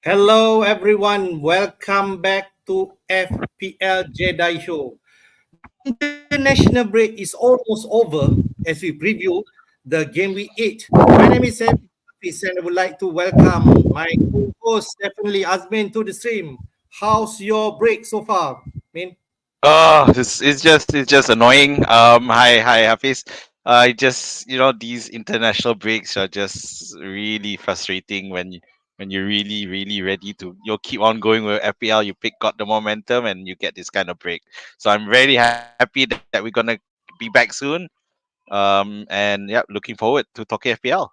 Hello, everyone. Welcome back to FPL Jedi Show. The international break is almost over as we preview the game week 8. My name is Hafiz and I would like to welcome my co-host, definitely Azmin, to the stream. How's your break so far, Min? Oh, it's just annoying. Hi Hafiz. Just these international breaks are just really frustrating when you're really ready to keep on going with FPL. You pick got the momentum and you get this kind of break. So I'm very happy that we're gonna be back soon. And yeah, looking forward to talking FPL.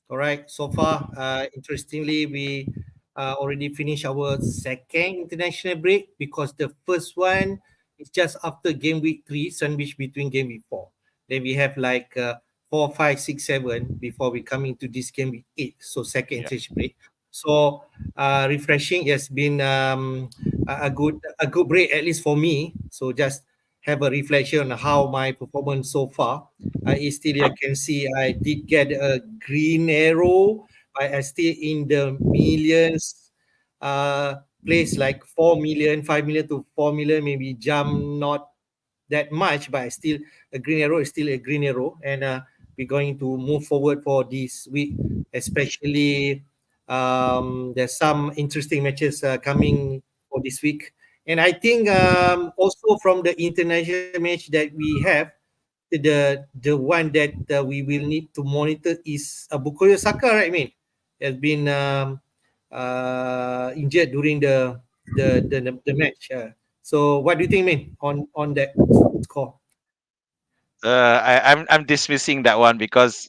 All right. So far, interestingly, we already finished our second international break because the first one is just after game week 3, sandwich between game week 4. Then we have like 4, 5, 6, 7 before we come into this game week 8. So second Yeah. international break. So refreshing. It has been a good break, at least for me. So just have a reflection on how my performance so far. Still, I can see I did get a green arrow. I still in the millions. Place like 4 million, 5 million to 4 million, maybe jump not that much, but still a green arrow is still a green arrow, and we're going to move forward for this week, especially there's some interesting matches coming for this week, and I think also from the international match that we have, the one that we will need to monitor is Bukayo Saka, right? I mean, has been injured during the match. So, what do you think, man, on that score? I'm dismissing that one because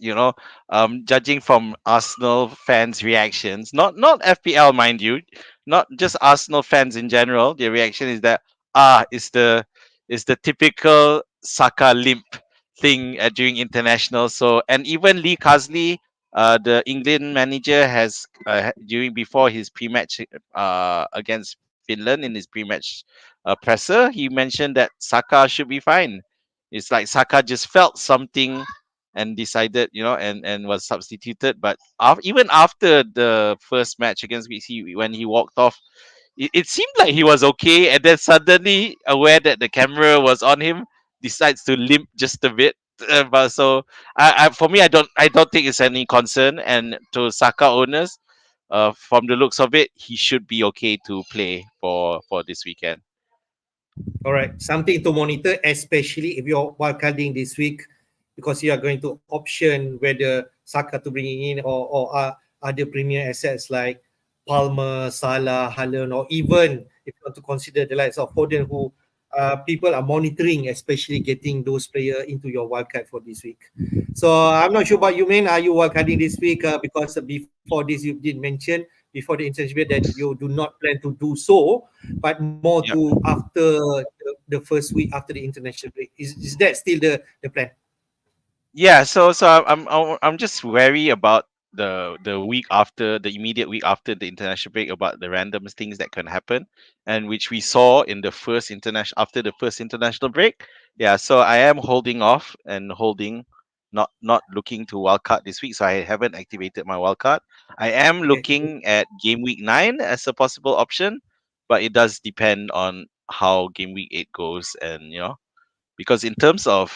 judging from Arsenal fans' reactions, not FPL, mind you, not just Arsenal fans in general. Their reaction is that is the typical Saka limp thing during international. So and even Lee Carsley, the England manager, has during before his pre-match against Finland in his pre-match presser, he mentioned that Saka should be fine. It's like Saka just felt something and decided, and was substituted. But even after the first match against BC, when he walked off, it seemed like he was okay. And then suddenly, aware that the camera was on him, decides to limp just a bit. But so, for me, I don't think it's any concern. And to Saka owners, from the looks of it, he should be okay to play for this weekend. All right, something to monitor, especially if you're wildcarding this week, because you are going to option whether Saka to bring in or other premier assets like Palmer, Salah, Haaland, or even if you want to consider the likes of Foden, who people are monitoring, especially getting those players into your wildcard for this week. So I'm not sure about you, man. Are you wildcarding this week? Because before this, you did mention before the interview that you do not plan to do so, but more to after the first week after the international break. Is that still the plan? Yeah, so I'm just wary about the week after, the immediate week after the international break, about the random things that can happen, and which we saw in the first international after the first international break. Yeah, so I am holding off and holding, not looking to wildcard this week. So I haven't activated my wildcard. I am Okay. looking at game week 9 as a possible option, but it does depend on how game week 8 goes, and because in terms of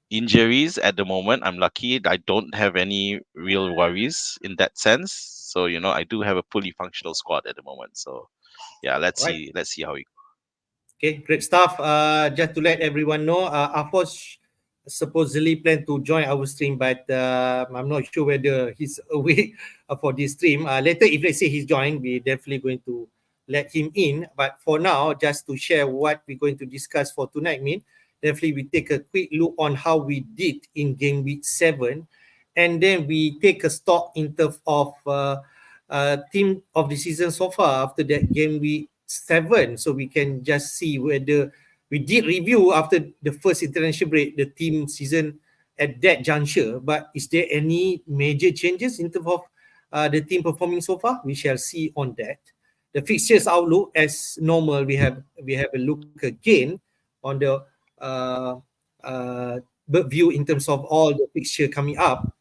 injuries at the moment, I'm lucky. I don't have any real worries in that sense. So I do have a fully functional squad at the moment. So yeah, let's Right. see. Let's see how it. Okay, great stuff. Just to let everyone know, Afos supposedly planned to join our stream, but I'm not sure whether he's awake for this stream. Later, if let's say he's joined, we're definitely going to let him in. But for now, just to share what we're going to discuss for tonight, definitely we take a quick look on how we did in game week 7, and then we take a stock in terms of team of the season so far after that game week 7, so we can just see whether we did review after the first international break the team season at that juncture, but is there any major changes in terms of the team performing so far? We shall see on that. The fixtures outlook, as normal, we have a look again on the uh, uh, bird view in terms of all the fixture coming up.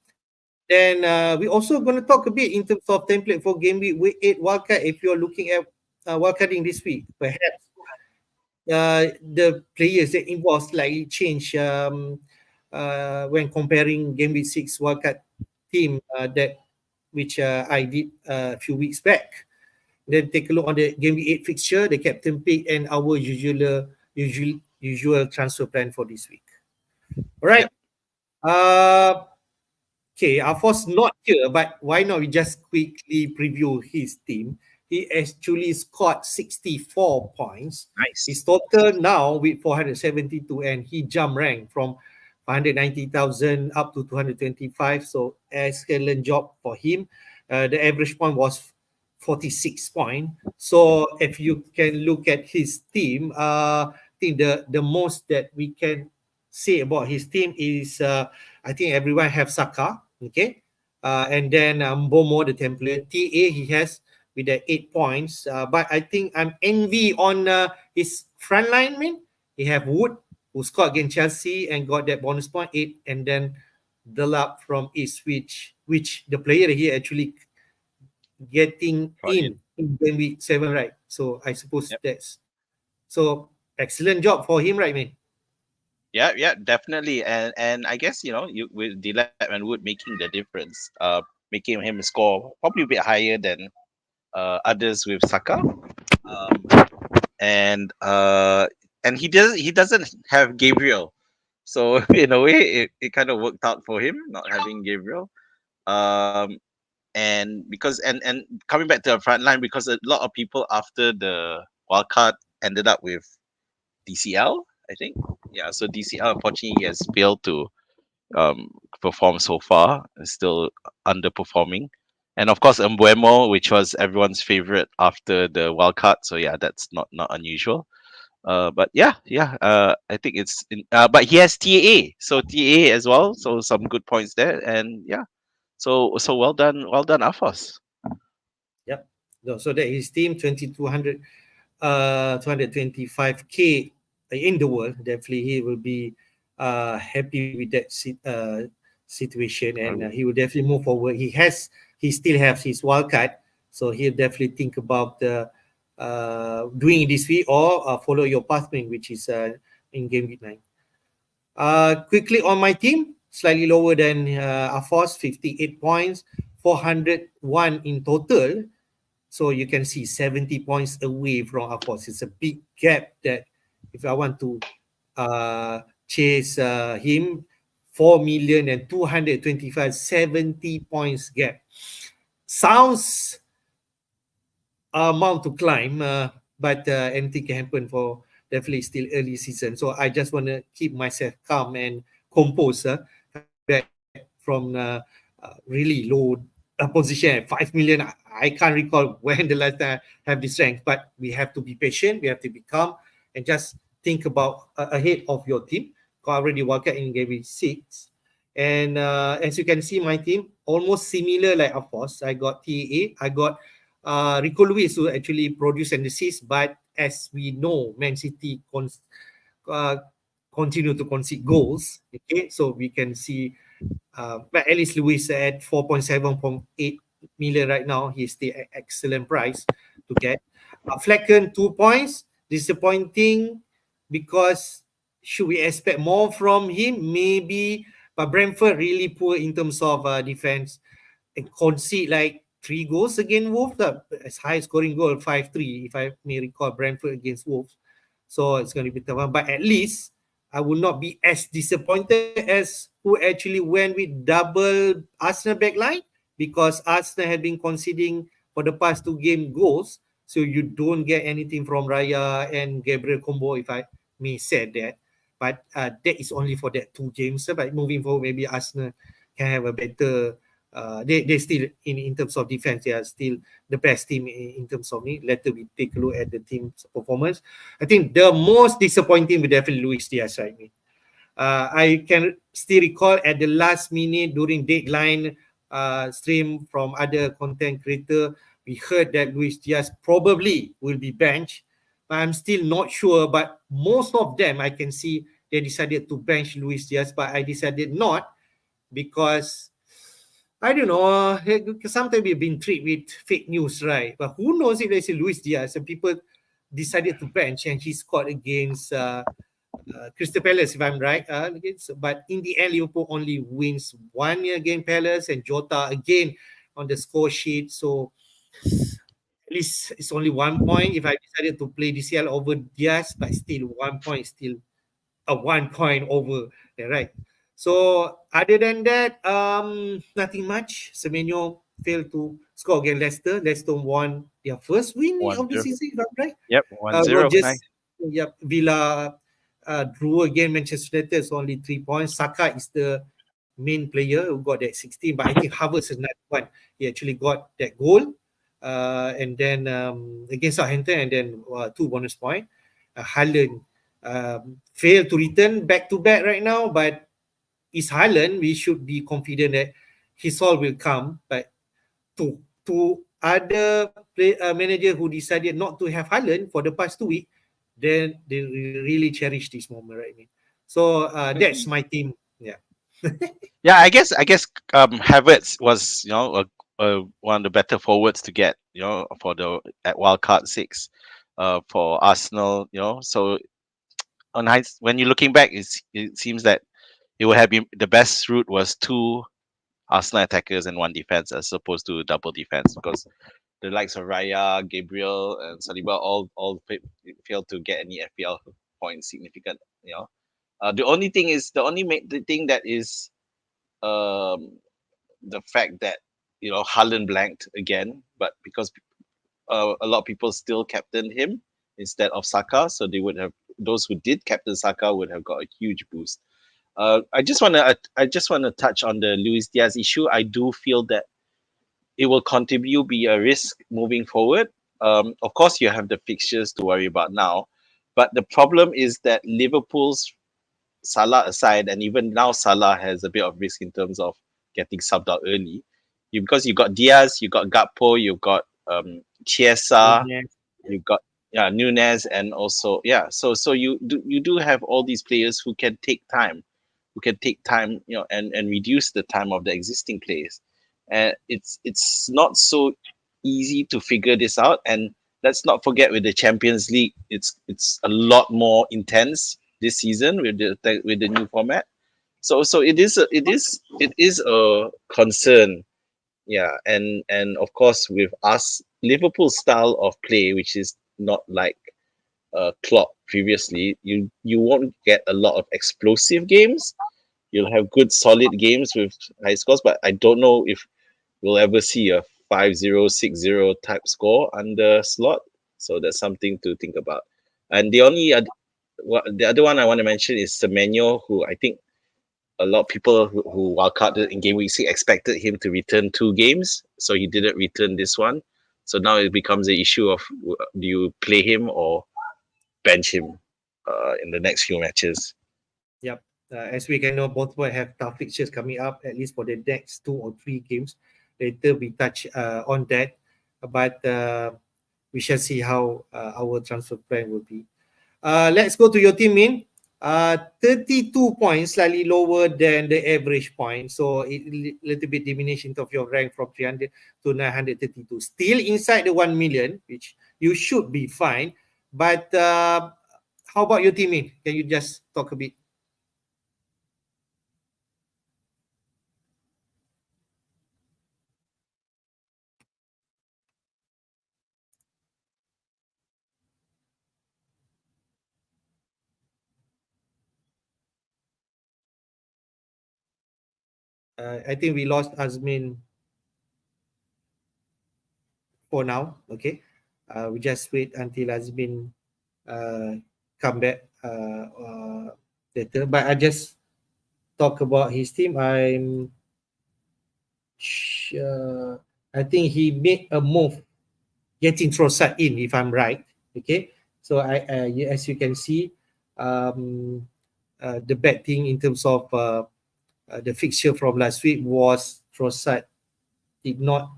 Then we're also going to talk a bit in terms of template for game week 8 wildcard. If you're looking at wildcarding this week, perhaps the players that involved slightly change when comparing game week 6 wildcard team that which I did a few weeks back. Then take a look on the game week 8 fixture, the captain pick, and our usual transfer plan for this week. All right. Yep. Uh, Okay, Afos not here, but why not we just quickly preview his team? He actually scored 64 points. Nice. His total now with 472, and he jumped rank from 190,000 up to 225. So excellent job for him. The average point was 46 point. So if you can look at his team, I think the most that we can say about his team is I think everyone have Saka, okay, and then Bomo the template. TA he has with the 8 points, but I think I'm envy on his front line. Man, he have Wood who scored against Chelsea and got that bonus point 8, and then Delap from East, which the player here actually getting Brought in. in game week 7, right? So I suppose Yep. that's so excellent job for him, right, man? Yeah, yeah, definitely. And I guess, you with Dilap and Wood making the difference, making him score probably a bit higher than others with Saka. Um, and he doesn't have Gabriel. So in a way it kind of worked out for him not having Gabriel. Um and because and coming back to the front line, because a lot of people after the wild card ended up with DCL, I think. Yeah, so DCL unfortunately has failed to um, perform so far. Is still underperforming, and of course Mbuemo, which was everyone's favorite after the wild card. So yeah, that's not unusual. But yeah. I think but he has TAA, so TAA as well. So some good points there, and yeah. So well done, Afos. Yep. So that his team 2200 225k in the world. Definitely he will be happy with that situation, and he will definitely move forward. He still has his wild card, so he'll definitely think about doing it this week or follow your pathway, which is in game week 9. Quickly on my team, slightly lower than Afos, 58 points, 401 in total. So you can see 70 points away from Afos. It's a big gap that if I want to chase him, 4,225,000, 70 points gap. Sounds amount to climb, but anything can happen for definitely still early season. So I just want to keep myself calm and composed, coming back from really low position at 5 million. I can't recall when the last time I have this rank, but we have to be patient, we have to be calm, and just think about ahead of your team. I already worked in game week 6. And as you can see, my team almost similar like of course. I got TAA, I got Rico Lewis who actually produced and assist, but as we know, Man City uh, continue to concede goals. Okay, so we can see, but at least Lewis at 4.7.8 million right now. He's still an excellent price to get. Flecken 2 points, disappointing because should we expect more from him? Maybe, but Brentford really poor in terms of defense and concede like 3 goals against Wolves. As high scoring goal 5-3, if I may recall, Brentford against Wolves. So it's going to be tough. But at least I will not be as disappointed as who actually went with double Arsenal backline, because Arsenal had been conceding for the past 2 game goals. So you don't get anything from Raya and Gabriel combo, if I may say that. But that is only for that 2 games. But moving forward, maybe Arsenal can have a better. They still in terms of defense, they are still the best team in terms of me. Later we take a look at the team's performance. I think the most disappointing will definitely Luis Diaz, right? I can still recall at the last minute during deadline stream from other content creator, we heard that Luis Diaz probably will be benched. But I'm still not sure. But most of them, I can see they decided to bench Luis Diaz, but I decided not, because I don't know. Sometimes we've been tricked with fake news, right? But who knows if they say Luis Diaz and people decided to bench and he scored against Crystal Palace, if I'm right. But in the end, Liverpool only wins 1 year against Palace and Jota again on the score sheet. So at least it's only 1 point if I decided to play DCL over Diaz, but still 1 point is still a 1 point over, right? So other than that, nothing much. Semenyo failed to score against Leicester. Leicester won their first win One of the zero. season, if I'm right. Yep, 1-0. Rogers, Nice. yep, Villa drew again. Manchester United is only 3 points. Saka is the main player who got that 16, but I think Havertz is another one. He actually got that goal, and then against Southampton, and then 2 bonus point. Haaland failed to return back to back right now, but is Haaland, we should be confident that his all will come. But to other manager who decided not to have Haaland for the past 2 weeks, then they really cherish this moment, right? So that's my team. Yeah. Yeah, I guess Havertz was, one of the better forwards to get, for the at wildcard 6 for Arsenal, so when you're looking back, it seems that it would have been the best route was two Arsenal attackers and one defense as opposed to double defense, because the likes of Raya, Gabriel, and Saliba failed to get any FPL points significant. The thing that is um, the fact that Haaland blanked again, but because a lot of people still captained him instead of Saka, so those who did captain Saka would have got a huge boost. I just want to touch on the Luis Diaz issue. I do feel that it will continue be a risk moving forward. Of course, you have the fixtures to worry about now, but the problem is that Liverpool's Salah aside, and even now Salah has a bit of risk in terms of getting subbed out early. Because you got Diaz, you got Gakpo, you got Chiesa, Nunez. you got Nunez, and also So you do have all these players who can take time, and reduce the time of the existing players. And it's not so easy to figure this out. And let's not forget, with the Champions League, it's a lot more intense this season with the new format. So it is a concern. Yeah, and of course, with us, Liverpool's style of play, which is not like Klopp previously, you won't get a lot of explosive games. You'll have good solid games with high scores, but I don't know if we'll ever see a 5-0, 6-0 type score under Slot. So that's something to think about. And the other one I want to mention is Semenyo, who I think a lot of people who wildcarded in Game Week 6 expected him to return 2 games, so he didn't return this one. So now it becomes the issue of, do you play him or bench him in the next few matches? Yep. As we can know, both will have tough fixtures coming up, at least for the next 2 or 3 games. Later we touch on that, but we shall see how our transfer plan will be. Let's go to your team, Min. 32 points, slightly lower than the average point. So it little bit diminution of your rank from 300 to 932. Still inside the 1 million, which you should be fine. But how about your team, Min? Can you just talk a bit? I think we lost Azmin for now. Okay. We just wait until Azmin come back later. But I just talk about his team. I think he made a move getting Trossard in, if I'm right. Okay. So as you can see, the bad thing in terms of the fixture from last week was Trossard did not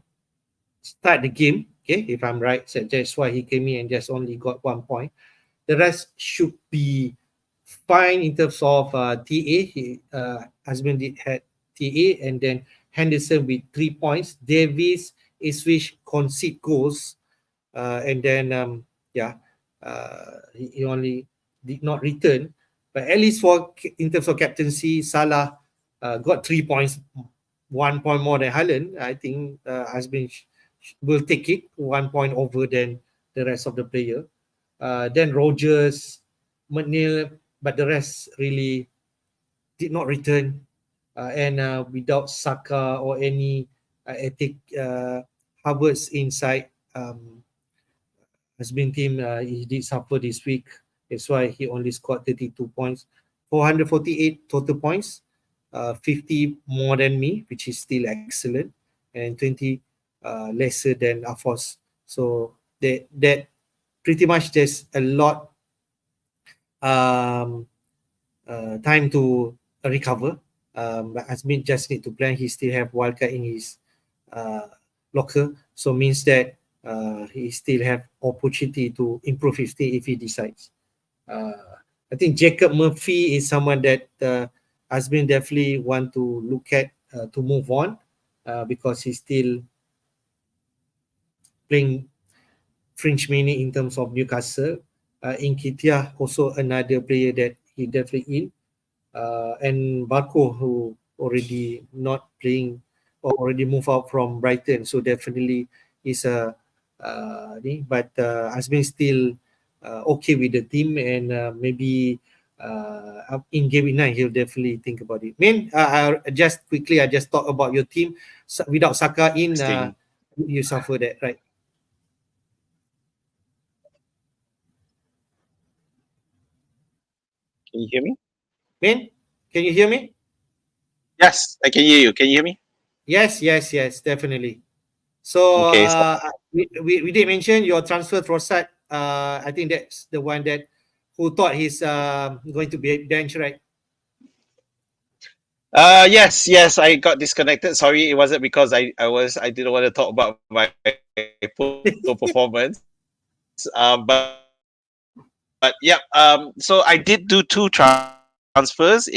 start the game. Okay, if I'm right, so that's why he came in and just only got 1 point. The rest should be fine in terms of TA. Husband did had TA, and then Henderson with 3 points. Davis, Ipswich concede goals, and then he only did not return. But at least in terms of captaincy, Salah got 3 points, 1 point more than Haaland. I think Azmin will take it 1 point over than the rest of the player. Then Rogers, McNeil, but the rest really did not return. And without Saka or any ethic Havertz inside, has been team, he did suffer this week. That's why he only scored 32 points, 448 total points, 50 more than me, which is still excellent, and 20 lesser than Afos. So that pretty much there's a lot um, time to recover. But Azmin just need to plan. He still have wildcard in his uh, locker, so means that he still have opportunity to improve his team if he decides. I think Jacob Murphy is someone that Azmin definitely want to look at to move on because he's still playing fringe minute in terms of Newcastle. Inkitia also another player that he definitely in. And Barco, who already not playing or already moved out from Brighton, so definitely is a but Azmin still okay with the team, and maybe in game week 9 he'll definitely think about it. I just talk about your team. Without Saka in, Interesting. you suffer that, right? Can you hear me? Min, can you hear me? Yes, I can hear you. Can you hear me? Yes, definitely. So Okay. So, we did mention your transfer Trossard. I think that's the one that who thought he's going to be bench, right? yes, I got disconnected. Sorry, it wasn't because I didn't want to talk about my poor performance. But yeah. So I did do two transfers.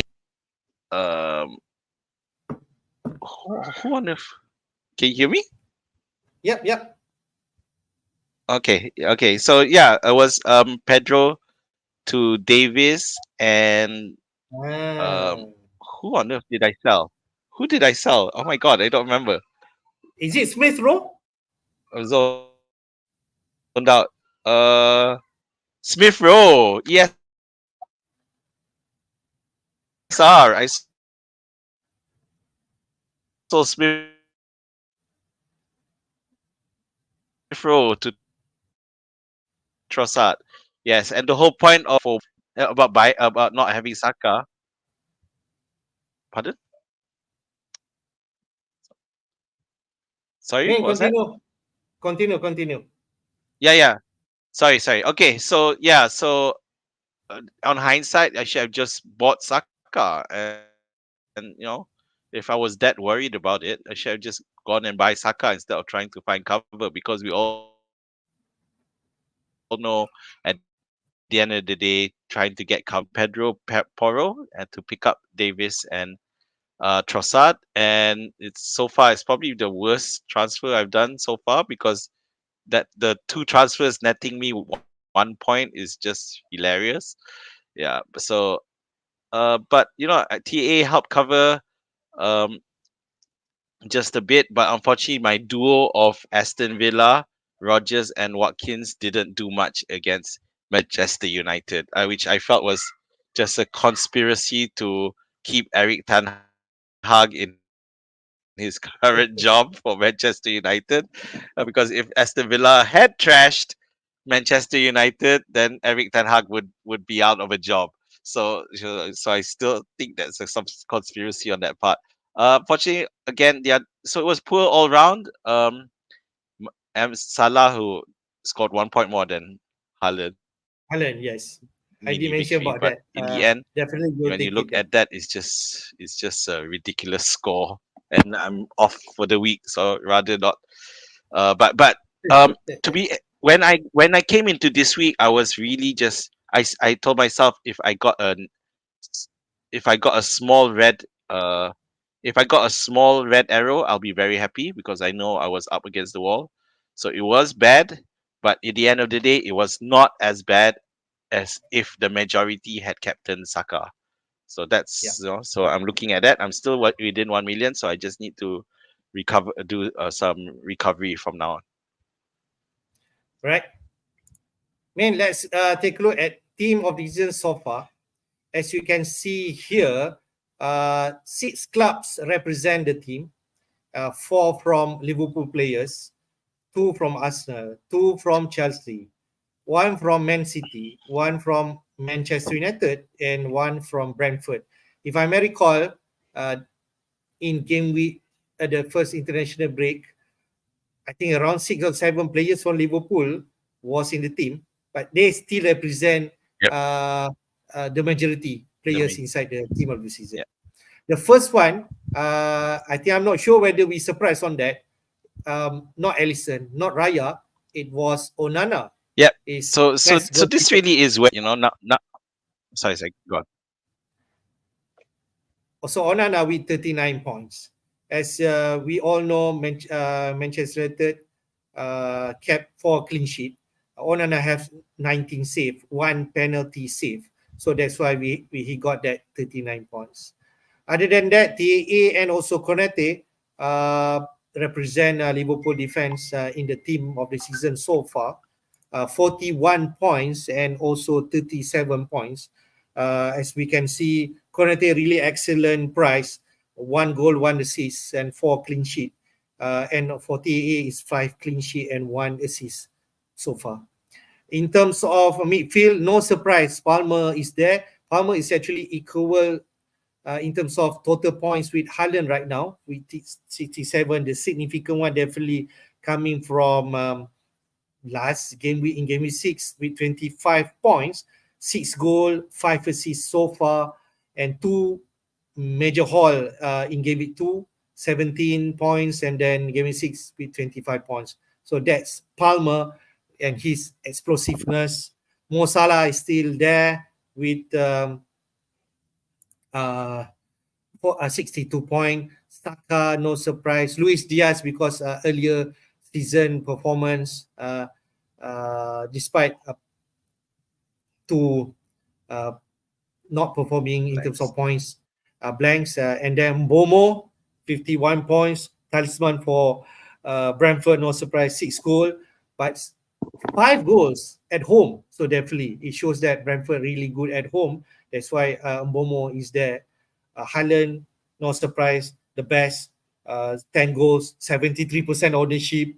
Um, who on earth? Can you hear me? Yep. Okay. So yeah, it was Pedro to Davis and Ah. um who on earth did I sell? Who did I sell? Oh my god, I don't remember. Is it Smith Rowe? I was zoned out. Smith Rowe. Yes, sir. I sold Smith Rowe to Trossard. Yes, and the whole point of about not having Saka. Pardon? Sorry, Man, what was that? continue. Yeah. Sorry. Okay, so yeah, so on hindsight, I should have just bought Saka, and if I was that worried about it, I should have just gone and buy Saka instead of trying to find cover because we all know at the end of the day, trying to get cover Pedro Porro and to pick up Davis and Trossard, and it's so far it's probably the worst transfer I've done so far because that the two transfers netting me 1 point is just hilarious. Yeah. But TA helped cover um just a bit, but unfortunately my duo of Aston Villa, Rogers and Watkins didn't do much against Manchester United, which I felt was just a conspiracy to keep Eric Ten Hag in his current job for Manchester United. Because if Aston Villa had trashed Manchester United, then Eric Ten Hag would be out of a job. So I still think that's some conspiracy on that part. Fortunately, again, so it was poor all round. Salah who scored 1 point more than Haaland, Alan, mini yes. victory. I But did in mention the about end, that. when Definitely you you'll look take at it that, there. it's just a ridiculous score, and I'm off for the week, so rather not. But to be when I came into this week, I was really just I told myself if I got a small red uh If I got a small red arrow, I'll be very happy because I know I was up against the wall. So it was bad, but at the end of the day, it was not as bad as if the majority had captain Saka. So Yeah, so I'm looking at that. I'm still within 1 million, so I just need to do some recovery from now on. right. Man, let's take a look at team of the season so far. As you can see here, six clubs represent the team. Four from Liverpool players, two from Arsenal, two from Chelsea, one from Man City, one from Manchester United, and one from Brentford. If I may recall, uh, in game week at the first international break, I think around 6 or 7 players from Liverpool was in the team, but they still represent Yep. uh, the majority The players main. inside the team of the season. Yeah. The first one, I think I'm not sure whether we surprised on that. Not Ellison, not Raya. It was Onana. Yep. Is best So goal this really is where not sorry, go on. also Onana with 39 points. As we all know, Manchester United kept 4 clean sheet. Onana has 19 save, 1 penalty save. So that's why he got that 39 points. Other than that, TAA and also Konate represent Liverpool defense in the team of the season so far. 41 points and also 37 points. As we can see, Konate really excellent price, 1 goal, 1 assist, and 4 clean sheet. And for TAA is 5 clean sheet and 1 assist so far. In terms of midfield, no surprise, Palmer is there. Palmer is actually equal in terms of total points with Haaland right now with 67. The significant one definitely coming from last game week in game week 6 with 25 points, 6 goal, 5 assists so far, and 2 major haul in game week 2, 17 points, and then game week 6 with 25 points. So that's Palmer and his explosiveness. Mo Salah is still there with uh, 62 point. Saka, no surprise. Luis Diaz because earlier season performance, despite two uh, not performing in terms Thanks. of points, blanks. And then Bomo, 51 points. Talisman for Brentford, no surprise, 6 goal. But 5 goals at home. So definitely it shows that Brentford really good at home. That's why Mbomo is there. Haaland, no surprise, the best. 10 goals, 73% ownership,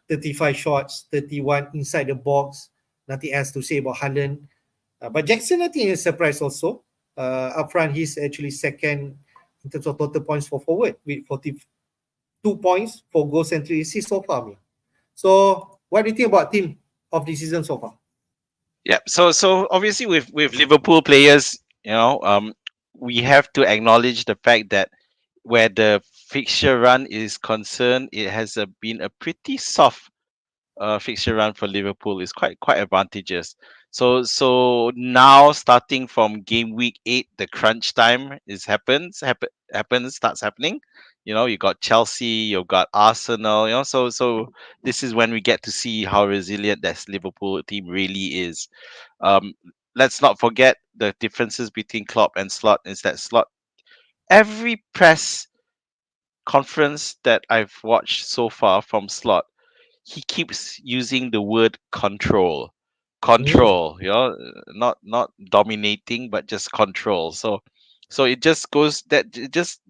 35 shots, 31 inside the box. Nothing else to say about Haaland. But Jackson, I think, is a surprise also. Up front, he's actually second in terms of total points for forward with 42 points for goals and 3 assists so far. So, what do you think about team of the season so far? Yeah. So obviously with Liverpool players, we have to acknowledge the fact that where the fixture run is concerned, it has been a pretty soft fixture run for Liverpool. Is quite advantageous. So now starting from game week 8, the crunch time starts happening. You got Chelsea, you've got Arsenal. So this is when we get to see how resilient that Liverpool team really is. Um, let's not forget the differences between Klopp and Slot. Is that Slot every press conference that I've watched so far from Slot, he keeps using the word Mm. control, not dominating but just control. So it just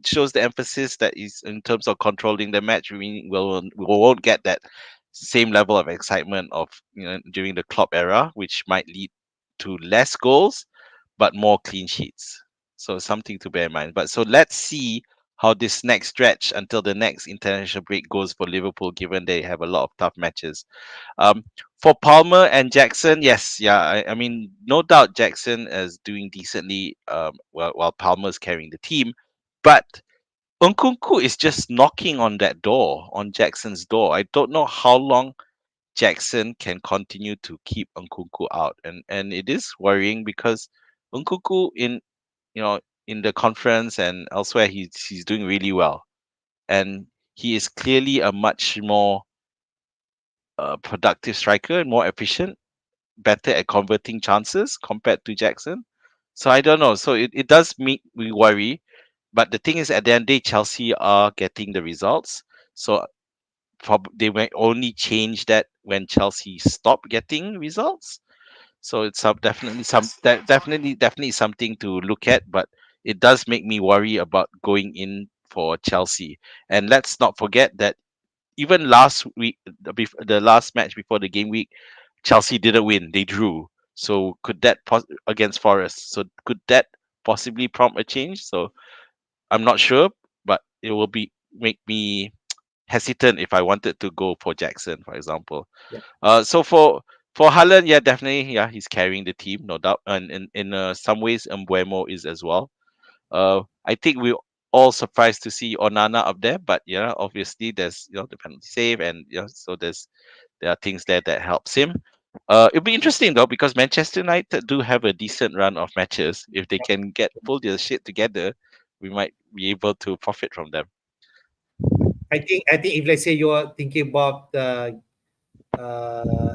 shows the emphasis that is in terms of controlling the match. We won't get that same level of excitement of during the Klopp era, which might lead to less goals but more clean sheets. So something to bear in mind. But so let's see how this next stretch until the next international break goes for Liverpool, given they have a lot of tough matches. Um, for Palmer and Jackson, yes, yeah, I mean, no doubt Jackson is doing decently while Palmer's carrying the team, but Nkunku is just knocking on that door, on Jackson's door. I don't know how long Jackson can continue to keep Nkunku out, and it is worrying because Nkunku in you know in the conference and elsewhere. He's doing really well, and he is clearly a much more productive striker and more efficient, better at converting chances compared to Jackson. So I don't know. So it does make me worry. But the thing is, at the end of the day, Chelsea are getting the results. So they might only change that when Chelsea stop getting results. So it's definitely something to look at. But it does make me worry about going in for Chelsea. And let's not forget that even last week, the last match before the game week, Chelsea didn't win; they drew. So could that against Forest? So could that possibly prompt a change? So I'm not sure, but it will be make me hesitant if I wanted to go for Jackson, for example. Yeah. So for Haaland, yeah, definitely, yeah, he's carrying the team, no doubt, and in some ways, Mbuemo is as well. I think we all surprised to see Onana up there, but yeah, obviously there's the penalty save, and so there are things there that helps him. It'll be interesting though because Manchester United do have a decent run of matches. If they can pull their shit together, we might be able to profit from them. I think if let's say you're thinking about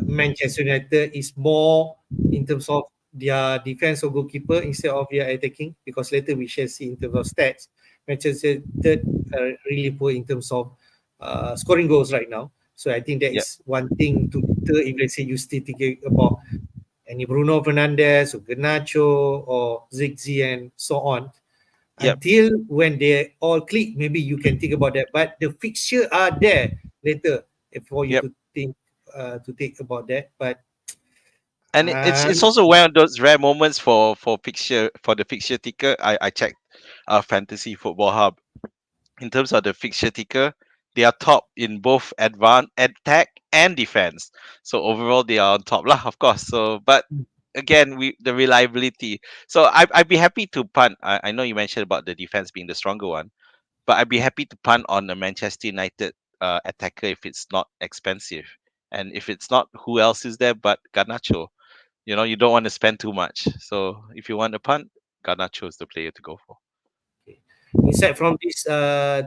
Manchester United is more in terms of their defense or goalkeeper instead of their attacking, because later we shall see in terms of stats, Manchester United are really poor in terms of scoring goals right now. So I think that Yep, is one thing to deter if let's say you still thinking about any Bruno Fernandes or Garnacho or Ziggy and so on. yep, Until when they all click, maybe you can think about that. But the fixture are there later for you yep. to think about that. But And it's um, also one of those rare moments for the fixture ticker. I checked Fantasy Football Hub. In terms of the fixture ticker, they are top in both attack and defense. So overall, they are on top lah, of course. So, but again, we the reliability. So I'd be happy to punt. I know you mentioned about the defense being the stronger one, but I'd be happy to punt on a Manchester United attacker if it's not expensive, and if it's not, who else is there but Garnacho? You don't want to spend too much. So if you want a punt, Garnacho is the player to go for. okay. Inside from this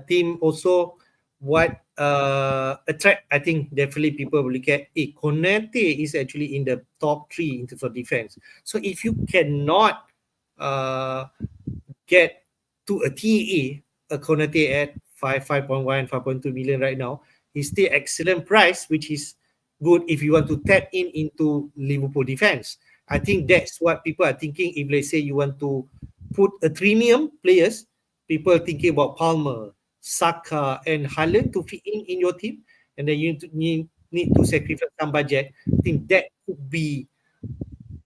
team also, what attract, I think definitely people will look at, Konate is actually in the top three in terms of defense. So if you cannot uh, get to a TAA, a Konate at 5.1, 5.2 million right now, is still excellent price, which is good if you want to tap into Liverpool defense. I think that's what people are thinking. If let's say you want to put a premium players, people thinking about Palmer, Saka, and Haaland to fit in your team, and then you need to sacrifice some budget. I think that could be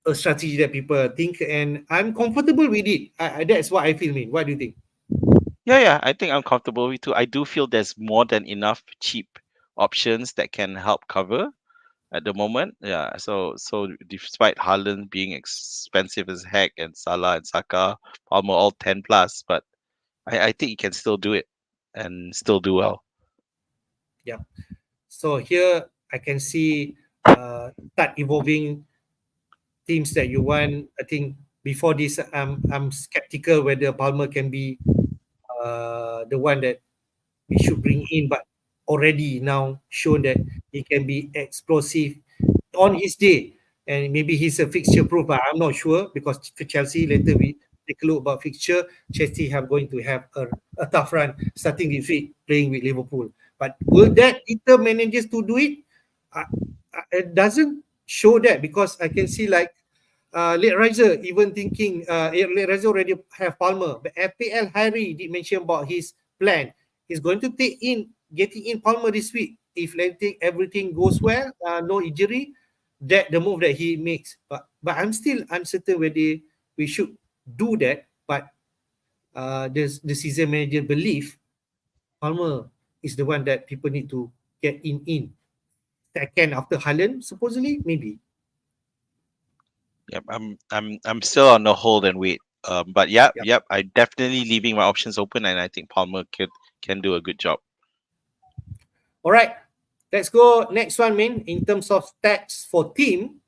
a strategy that people think, and I'm comfortable with it. That's what I feel. Mean, what do you think? Yeah, yeah, I think I'm comfortable with too. I do feel there's more than enough cheap options that can help cover at the moment. Yeah, so despite Haaland being expensive as heck and Salah and Saka, Palmer all 10 plus, but I think he can still do it and still do well. Yeah. So here I can see start evolving teams that you want. I think before this, I'm skeptical whether Palmer can be the one that we should bring in, but already now shown that he can be explosive on his day, and maybe he's a fixture proof, but I'm not sure because for Chelsea later we take a look about fixture. Chelsea have going to have a tough run starting this week playing with Liverpool. But will that deter managers to do it? Uh, it doesn't show that, because I can see like late riser even thinking late riser already have Palmer, but FPL Harry did mention about his plan. He's going to take in getting in Palmer this week if everything goes well, no injury, that the move that he makes. But I'm still uncertain whether we should do that. But the season manager believe Palmer is the one that people need to get in second after Haaland supposedly, maybe. Yep, I'm still on the hold and wait. But yeah, Yeah. yep, I definitely leaving my options open, and I think Palmer can do a good job. All right, let's go next one, man. In terms of stats for team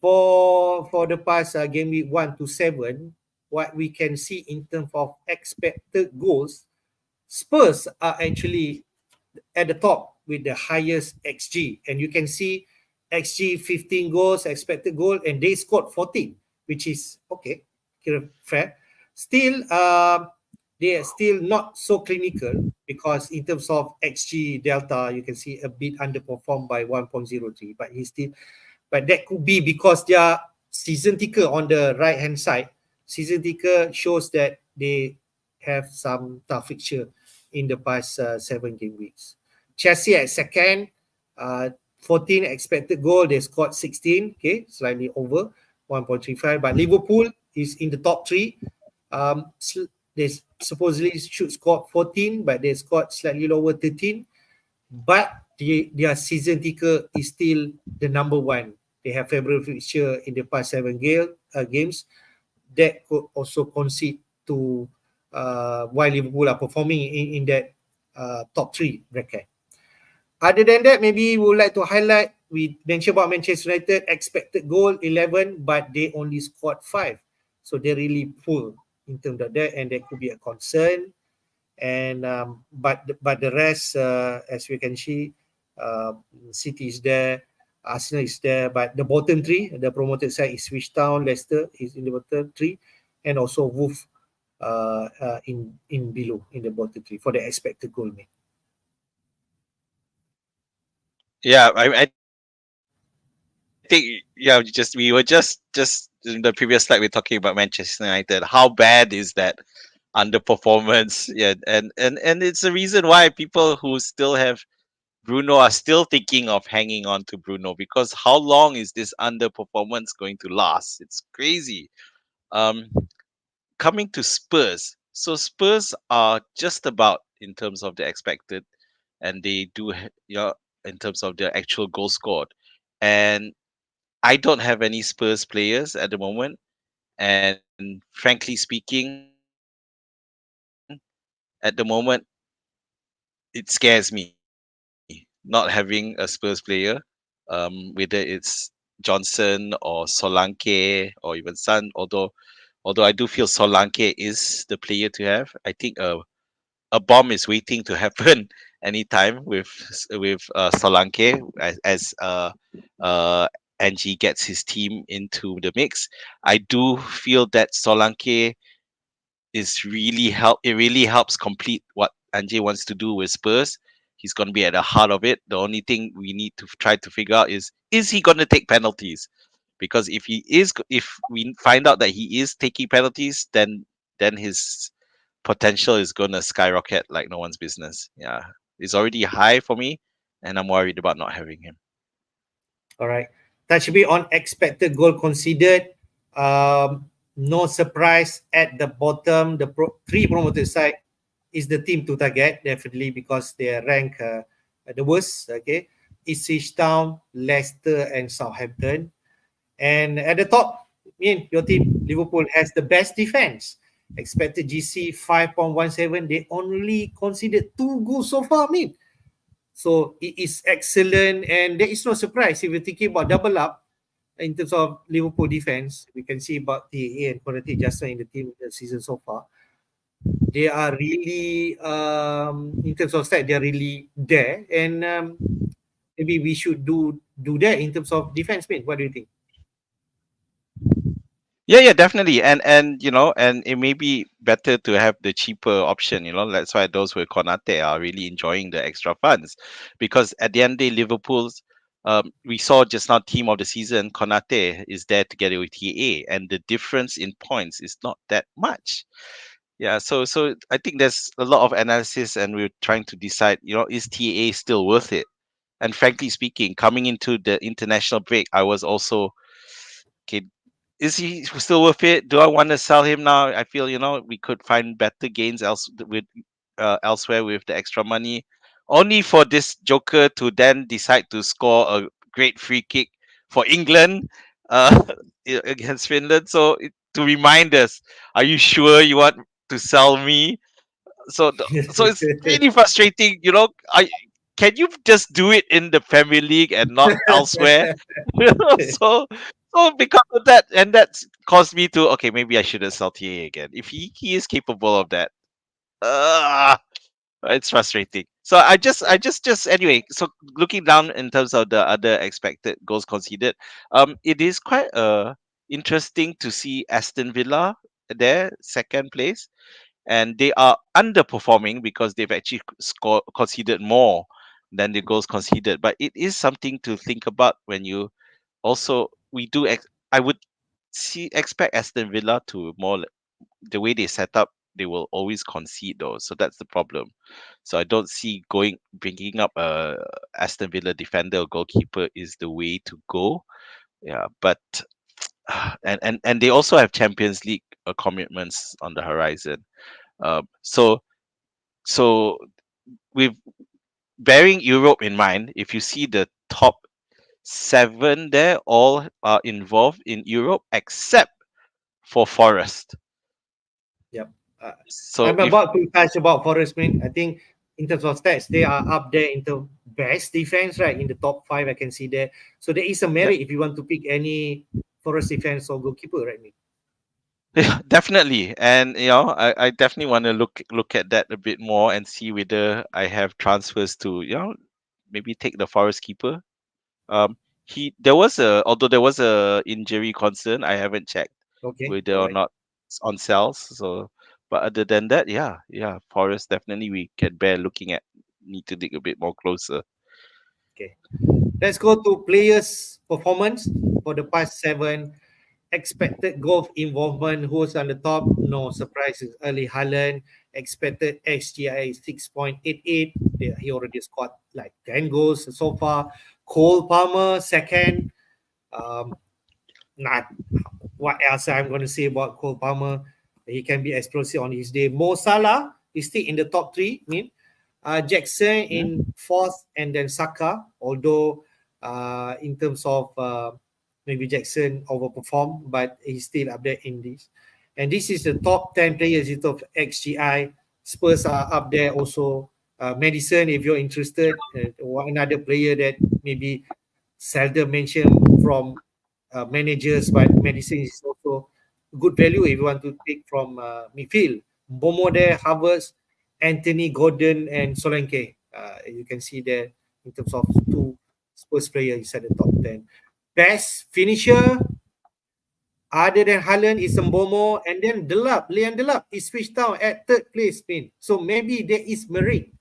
for the past game week 1 to 7, what we can see in terms of expected goals, Spurs are actually at the top with the highest XG. And you can see XG 15 goals, expected goal, and they scored 14, which is okay, fair. Still, they are still not so clinical because in terms of XG delta, you can see a bit underperformed by 1.03, but he's still, but that could be because their season ticker on the right hand side, season ticker shows that they have some tough fixture in the past 7 game weeks. Chelsea at second, uh, 14 expected goal, they scored 16, okay, slightly over 1.35. But Liverpool is in the top three. They supposedly should score 14, but they scored slightly lower 13. But their season ticker is still the number one. They have favorable fixture in the past games. That could also concede to why Liverpool are performing in that top three bracket. Other than that, maybe we would like to highlight, we mentioned about Manchester United, expected goal 11, but they only scored 5. So they're really poor in terms of that, and that could be a concern. And but the rest, as we can see, City is there, Arsenal is there, but the bottom three, the promoted side is Switch Town, Leicester is in the bottom three, and also Wolf in below in the bottom three for the expected goal. Mate. Yeah, I think we were just in the previous slide we're talking about Manchester United. How bad is that underperformance? Yeah, and it's the reason why people who still have Bruno are still thinking of hanging on to Bruno, because how long is this underperformance going to last? It's crazy. Um, Coming to Spurs, so Spurs are just about in terms of the expected, and they do in terms of the actual goal scored, and I don't have any Spurs players at the moment, and frankly speaking, at the moment it scares me not having a Spurs player, whether it's Johnson or Solanke or even Son. Although I do feel Solanke is the player to have. I think a bomb is waiting to happen anytime with Solanke uh, Angie gets his team into the mix. I do feel that Solanke is really help. It really helps complete what Angie wants to do with Spurs. He's going to be at the heart of it. The only thing we need to try to figure out is he going to take penalties? Because if we find out that he is taking penalties, then his potential is going to skyrocket like no one's business. Yeah, it's already high for me, and I'm worried about not having him. All right. Touch a bit on expected goal conceded. No surprise at the bottom. The three promoted side is the team to target, definitely, because they are ranked the worst. Okay. Ipswich Town, Leicester, and Southampton. And at the top, your team, Liverpool, has the best defense. Expected GC 5.17. They only conceded 2 goals so far. So it is excellent, and there is no surprise if you're thinking about double up in terms of Liverpool defense. We can see about TAA and Konate just in the team the season so far. They are really, in terms of stat, they are really there, and maybe we should do that in terms of defense. Mate, what do you think? Yeah, definitely. And it may be better to have the cheaper option. That's why those with Konate are really enjoying the extra funds, because at the end of the day, Liverpool's. We saw just now team of the season. Konate is there together with TA, and the difference in points is not that much. Yeah, so I think there's a lot of analysis, and we're trying to decide. Is TA still worth it? And frankly speaking, coming into the international break, I was also okay. Is he still worth it? Do I want to sell him now? I feel we could find better gains elsewhere with the extra money, only for this Joker to then decide to score a great free kick for England uh, against Finland. So to remind us, are you sure you want to sell me? So it's really frustrating. I Can you just do it in the Premier League and not elsewhere? so So because of that, and that's caused me to, okay, maybe I shouldn't sell TA again. If he is capable of that, uh, it's frustrating. So I just anyway. So looking down in terms of the other expected goals conceded, it is quite interesting to see Aston Villa there, second place, and they are underperforming because they've actually conceded more than the goals conceded. But it is something to think about when you also we do. I would expect Aston Villa to the way they set up. They will always concede though, so that's the problem. So I don't see bringing up a Aston Villa defender or goalkeeper is the way to go. Yeah, but and they also have Champions League commitments on the horizon. So so with bearing Europe in mind, if you see the top seven there, all are involved in Europe except for Forest. Yep. Uh, So I'm if about to touch about Forest, man. I think in terms of stats, they are up there in the best defense, right? In the top five, I can see that. So there is a yeah, merit if you want to pick any Forest defense or goalkeeper, right? Mate? yeah, definitely, and I definitely want to look at that a bit more and see whether I have transfers to maybe take the Forest keeper. Um, there was a although there was a injury concern, I haven't checked Okay, whether all or right. not it's on sales. So, but other than that, yeah, Forest definitely we can bear looking at. Need to dig a bit more closer. Okay. Let's go to players' performance for the past seven. Expected goal involvement, who's on the top? No surprises. Early Haaland. Expected XGI 6.88. He already scored like 10 goals so far. Cole Palmer, second. Um, not what else I'm going to say about Cole Palmer. He can be explosive on his day. Mo Salah is still in the top three. Jackson Yeah. in fourth, and then Saka. Although in terms of maybe Jackson overperformed, but he's still up there in this. And this is the top 10 players in terms of XGI. Spurs are up there also. Madison, if you're interested, another player that maybe seldom mentioned from managers, but Madison is also good value if you want to take from midfield. Bomo there, Havertz, Anthony Gordon, and Solanke. You can see there in terms of two Spurs players inside the top 10. Best finisher other than Haaland is Mbomo, and then Leon Delap is switched down at third place. So maybe there is merit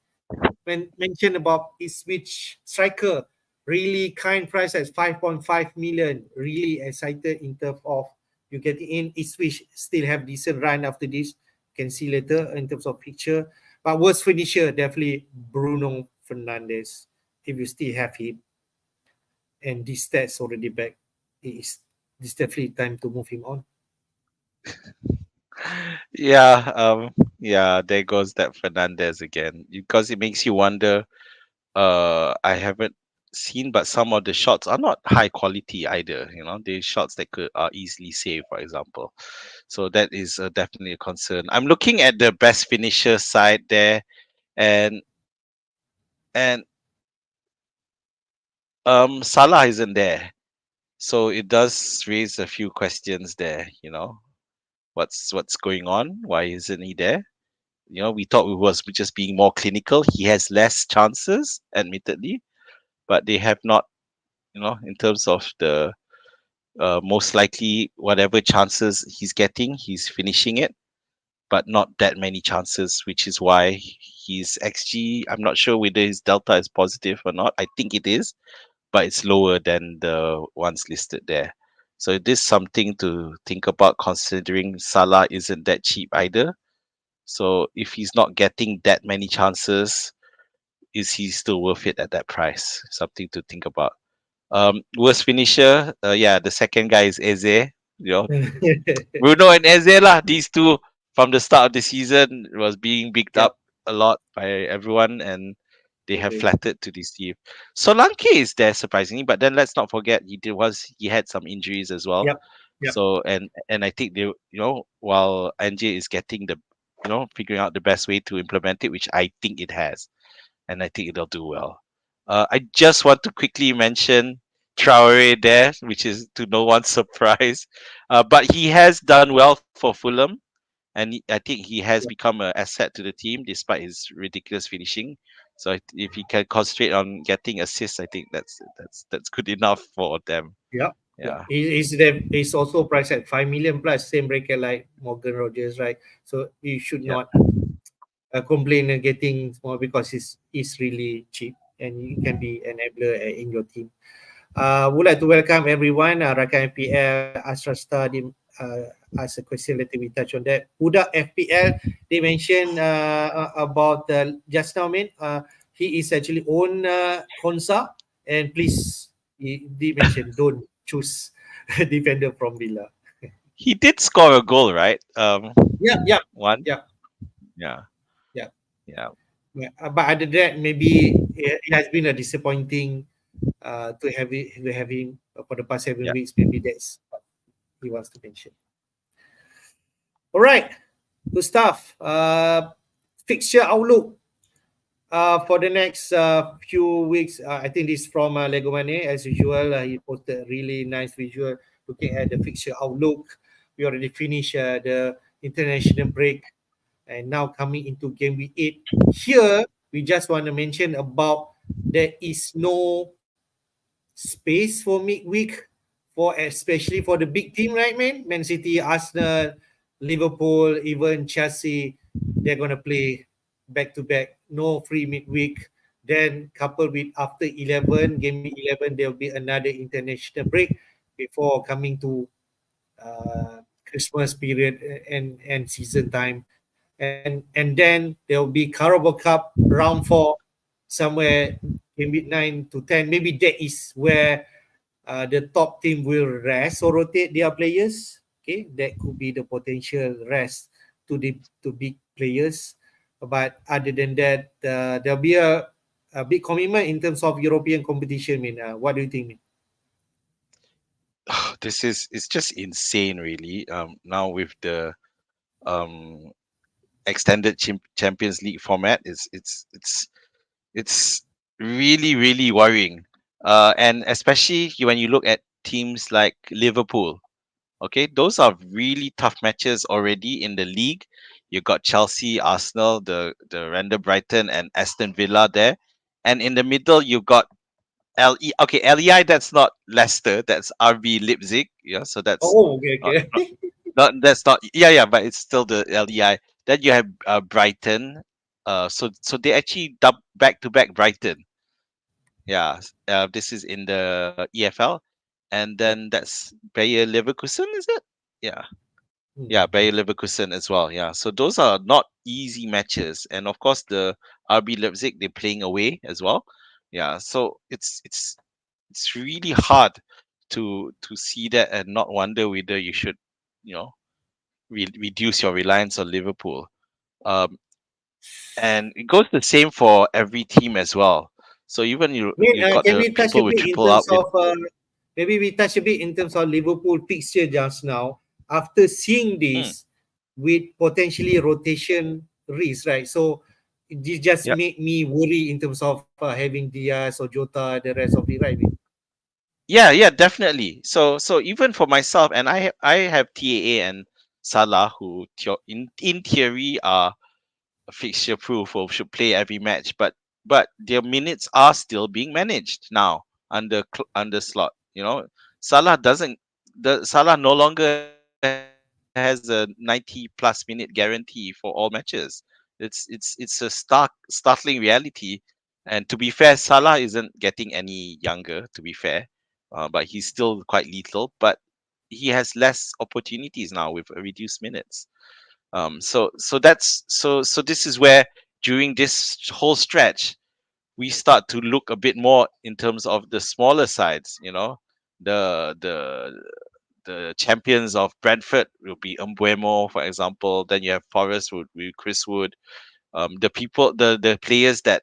when mentioned about his switch striker. Really kind price at 5.5 million. Really excited in terms of you getting in. Ipswich still have decent run after this. You can see later in terms of picture. But worst finisher, definitely Bruno Fernandes. If you still have him and this stats already back, it's definitely time to move him on. Yeah, yeah, there goes that Fernandez again. Because it makes you wonder. I haven't seen, but some of the shots are not high quality either. The shots that could are easily saved, for example. So that is definitely a concern. I'm looking at the best finisher side there, and and Salah isn't there, so it does raise a few questions there. What's going on? Why isn't he there? We thought we was just being more clinical. He has less chances, admittedly, but they have not. In terms of the most likely whatever chances he's getting, he's finishing it, but not that many chances, which is why his XG. I'm not sure whether his delta is positive or not. I think it is, but it's lower than the ones listed there. So it is something to think about considering Salah isn't that cheap either. So if he's not getting that many chances, is he still worth it at that price? Something to think about. Worst finisher, yeah, the second guy is Eze. You know, Bruno and Eze lah. These two from the start of the season was being bigged Yep. up a lot by everyone, and they have Agree. flattered to deceive. Solanke is there surprisingly, but then let's not forget he had some injuries as well. Yep. Yep. So and I think while NJ is getting the figuring out the best way to implement it, which I think it has, and I think it'll do well. I just want to quickly mention Traore there, which is to no one's surprise. But he has done well for Fulham, and I think he has Yeah, become an asset to the team despite his ridiculous finishing. So if he can concentrate on getting assists, I think that's good enough for them. yeah, yeah. Yeah, He's also priced at 5 million plus, same bracket like Morgan Rogers, right? So you should yeah, not complain and getting more because it's really cheap and you can be enabler in your team. Would like to welcome everyone. Rakan FPL, Astra Star, ask a question later. We touch on that. Budak FPL, they mentioned about just now, man. He is actually own Konsa, and please, he did mention don't choose defender from Villa. he did score a goal, right? Yeah, yeah, One. yeah, Yeah, yeah. yeah, Yeah. But other than that, maybe it has been a disappointing to have him for the past 7 weeks. Maybe that's what he wants to mention. All right, good stuff. Fixture outlook for the next few weeks. I think this from Lego Mane as usual. He posted a really nice visual looking at the fixture outlook. We already finished the international break and now coming into game week 8. Here, we just want to mention about there is no space for midweek for especially for the big team, right, man? Man City, Arsenal, Liverpool, even Chelsea, they're gonna play back to back. No free midweek. Then coupled with after 11, game week 11, there'll be another international break before coming to Christmas period and season time. And then there will be Carabao Cup round four somewhere in mid 9 to 10. Maybe that is where the top team will rest or rotate their players. Okay, that could be the potential rest to big players. But other than that, there'll be a big commitment in terms of European competition. What do you think? this is it's just insane, really. Now with the um extended Champions League format, it's really worrying. And especially when you look at teams like Liverpool. Okay, those are really tough matches already in the league. You got Chelsea, Arsenal, the random Brighton and Aston Villa there, and in the middle you got LE. Okay, LEI, that's not Leicester, that's RB Leipzig. Yeah, so that's Oh, okay, not, okay. not, that's not, yeah, but it's still the LEI. Then you have Brighton. So they actually dub back to back Brighton. Yeah, this is in the EFL, and Yeah. then that's Bayer Leverkusen, is it? Yeah, yeah, Hmm. Bayer Leverkusen as well. Yeah, so those are not easy matches, and of course the RB Leipzig, they're playing away as well. Yeah, so it's really hard to see that and not wonder whether you should, you know, reduce your reliance on Liverpool. Um, and it goes the same for every team as well. So even you got Can the we touch a people with bit in triple up terms with. of maybe we touch a bit in terms of Liverpool fixture just now after seeing Mm, this with potentially rotation risk, right? So this just yeah, made me worry in terms of having Diaz or Jota, the rest of the right. yeah, definitely. So even for myself, and I have TAA and Salah, who in theory are fixture proof or should play every match, but their minutes are still being managed now under slot. Salah doesn't the Salah no longer has a 90 plus minute guarantee for all matches. It's a startling reality. And to be fair, Salah isn't getting any younger. To be fair, but he's still quite lethal. But he has less opportunities now with reduced minutes. So this is where during this whole stretch we start to look a bit more in terms of the smaller sides. The the the champions of Brentford will be Umbuemo, for example. Then you have Forest would be Chris Wood. The players that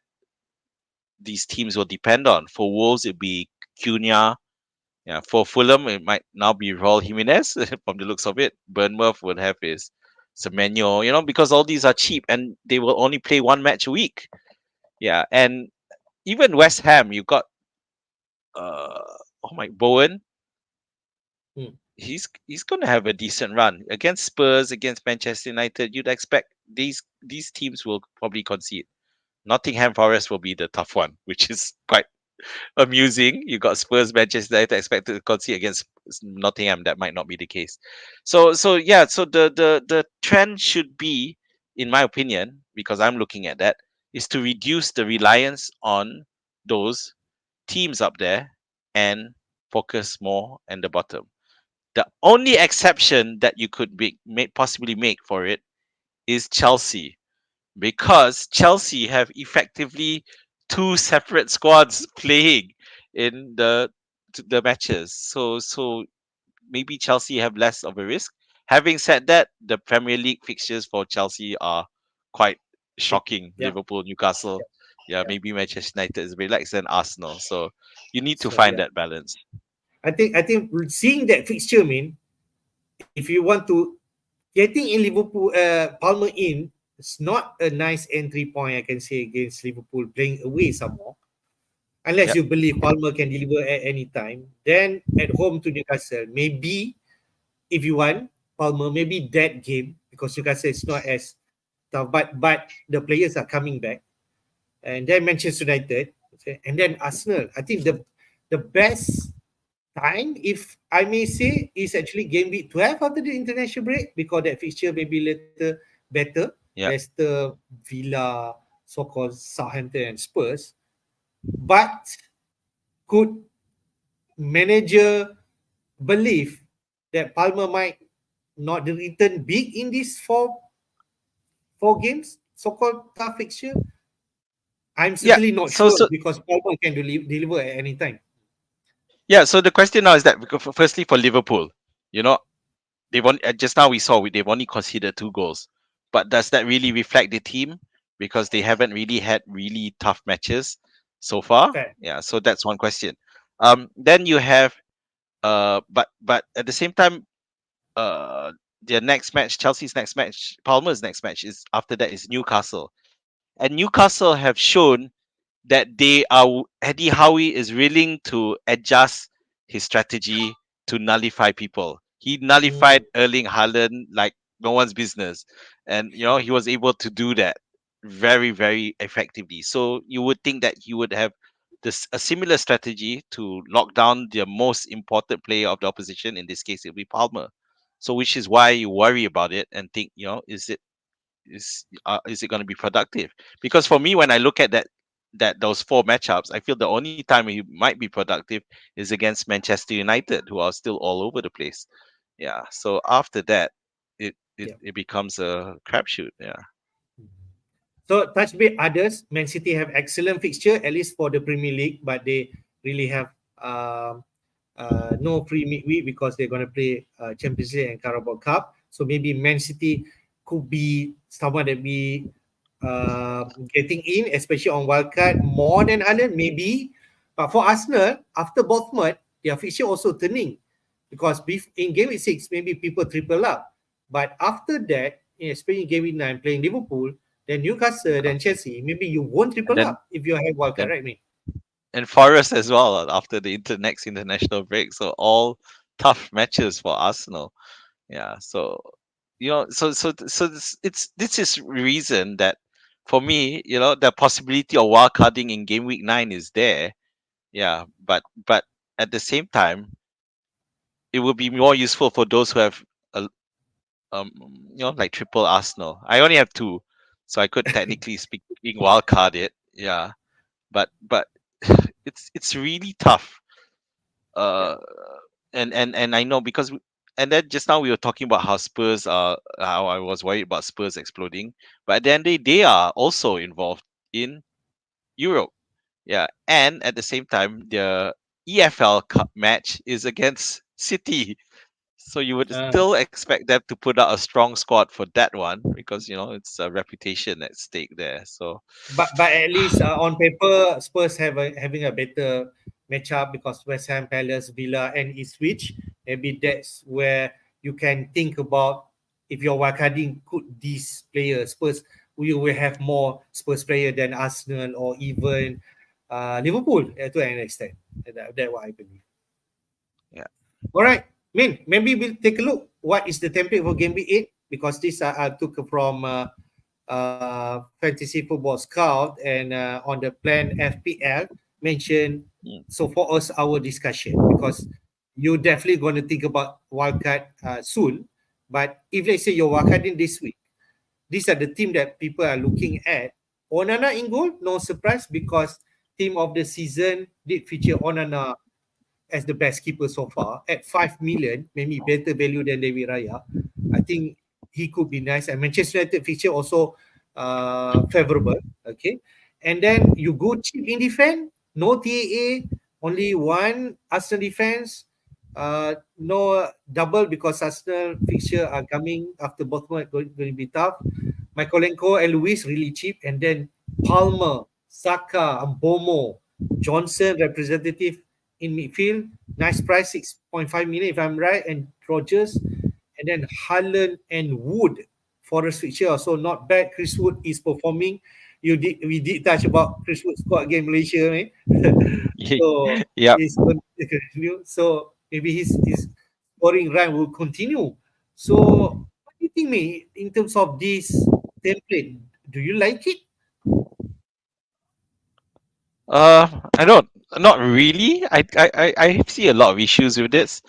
these teams will depend on. For Wolves, it'd be Cunha. Yeah, for Fulham, it might now be Raul Jimenez from the looks of it. Bournemouth would have his Semenyo, because all these are cheap and they will only play one match a week. Yeah, and even West Ham, you got oh my, Bowen, Hmm. he's going to have a decent run against Spurs, against Manchester United. You'd expect these teams will probably concede. Nottingham Forest will be the tough one, which is quite amusing. You got Spurs, Manchester United expected to concede against Nottingham. That might not be the case. So yeah. So the trend should be, in my opinion, because I'm looking at that, is to reduce the reliance on those teams up there and focus more on the bottom. The only exception that you could possibly make for it is Chelsea, because Chelsea have effectively two separate squads playing in the matches. So maybe Chelsea have less of a risk. Having said that, the Premier League fixtures for Chelsea are quite Big. shocking. Yeah. Liverpool, Newcastle, Yeah. yeah, Yeah. maybe Manchester United is relaxed, and Arsenal. So you need to So find yeah, that balance. I think seeing that fixture mean if you want to getting in Liverpool, Palmer in, it's not a nice entry point, I can say, against Liverpool playing away some more. Unless Yep. you believe Palmer can deliver at any time. Then at home to Newcastle, maybe if you want Palmer, maybe that game because Newcastle is not as tough, but the players are coming back. And then Manchester United, okay, and then Arsenal. I think the best time, if I may say, is actually game week 12 after the international break because that fixture maybe later better. Yep. Leicester, Villa, so-called Southampton and Spurs. But could manager believe that Palmer might not return big in these four games, so-called tough fixture? I'm Yeah. certainly not So sure so because Palmer can deliver at any time. yeah. So the question now is that, because firstly for Liverpool, you know, they've only, just now we saw they've only conceded 2 goals, but does that really reflect the team? Because they haven't really had really tough matches so far. Fair. Yeah, so that's one question. Then you have but at the same time, uh, their next match, Chelsea's next match, Palmer's next match is after that is Newcastle, and Newcastle have shown that Eddie Howe is willing to adjust his strategy to nullify people. He Mm. nullified Erling Haaland like no one's business, and he was able to do that very very effectively. So you would think that he would have a similar strategy to lock down the most important player of the opposition. In this case, it'll be Palmer. So which is why you worry about it and think, is it going to be productive? Because for me, when I look at those 4 matchups, I feel the only time he might be productive is against Manchester United, who are still all over the place. Yeah. So after that, it it, Yeah. it becomes a crapshoot. Yeah. So touch base others. Man City have excellent fixture at least for the Premier League, but they really have no free midweek because they're going to play Champions League and Carabao Cup. So maybe Man City could be someone that we getting in, especially on wildcard more than Haaland maybe. But for Arsenal, after Bournemouth, their fixture also turning because in game week 6 maybe people triple up, but after that, especially in game week 9 playing Liverpool, then Newcastle, then Chelsea, maybe you won't And triple then up if you have wildcard, then right, mate? and Forest as well, after the next international break. So all tough matches for Arsenal. Yeah. So this is reason that, for me, the possibility of wildcarding in game week 9 is there. Yeah, but at the same time, it will be more useful for those who have a, like triple Arsenal. I only have two, so I could technically speaking wildcard it. Yeah, but it's really tough. Yeah. Uh, and I know, because and then just now we were talking about how I was worried about Spurs exploding, but then they are also involved in Europe. Yeah, and at the same time, the EFL Cup match is against City, so you would Uh, still expect them to put out a strong squad for that one, because it's a reputation at stake there. So but at least on paper, Spurs having a better matchup because West Ham, Palace, Villa, and Ipswich. Maybe that's where you can think about if you're wildcarding, could these players Spurs we will have more Spurs player than Arsenal or even Liverpool to an extent. That's what I believe. Yeah. All right, Min, maybe we'll take a look. What is the template for Game Week 8? Because this I took from Fantasy Football Scout and on the plan FPL mentioned. Mm. So for us, our discussion, because you're definitely going to think about wildcard soon. But if let's say you're wildcarding this week, these are the team that people are looking at. Onana in goal, no surprise because team of the season did feature Onana as the best keeper so far at 5 million, maybe better value than David Raya. I think he could be nice. And Manchester United feature also favorable. Okay. And then you go cheap in defense, no TAA, only one Arsenal defense. No double because Arsenal fixture are coming after Bournemouth going to be tough. Mykolenko and Luis really cheap, and then Palmer, Saka, Mbomo, Johnson representative in midfield, nice price 6.5 million if I'm right, and Rogers, and then Haaland and Wood. Forest fixture also not bad. Chris Wood is performing. We did touch about Chris Wood squad against Malaysia, man. So Yep. he's going to continue. So maybe his scoring run will continue. So what do you think, me, in terms of this template? Do you like it? I don't. Not really. I see a lot of issues with this.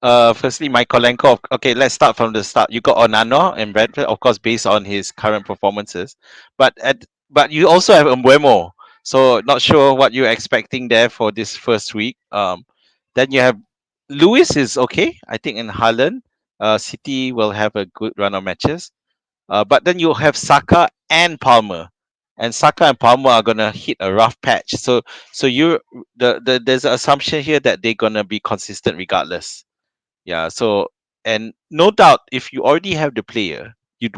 Firstly, Mykolenko. Okay, let's start from the start. You got Onana and Bradford, of course, based on his current performances. But you also have Mbeumo. So not sure what you're expecting there for this first week. Then you have Lewis is okay. I think in Haaland, City will have a good run of matches. But then you have Saka and Palmer, and Saka and Palmer are gonna hit a rough patch. So you there's an assumption here that they're gonna be consistent regardless. Yeah. So and no doubt, if you already have the player, you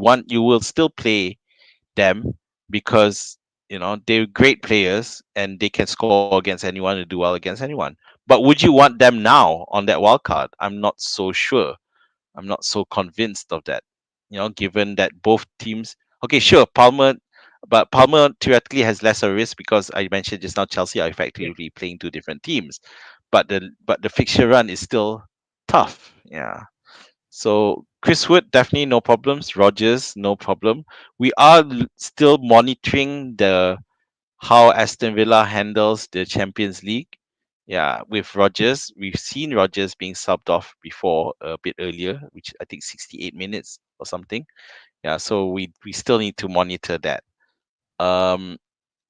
will still play them because they're great players and they can score against anyone and do well against anyone. But would you want them now on that wild card? I'm not so sure. I'm not so convinced of that. Given that both teams, okay, sure, but Palmer theoretically has lesser risk because I mentioned just now Chelsea are Yeah. effectively playing two different teams, but the fixture run is still tough. Yeah. So Chris Wood definitely no problems. Rogers no problem. We are still monitoring the how Aston Villa handles the Champions League. Yeah, with Rogers, we've seen Rogers being subbed off before a bit earlier, which I think 68 minutes or something. Yeah, so we still need to monitor that. Um,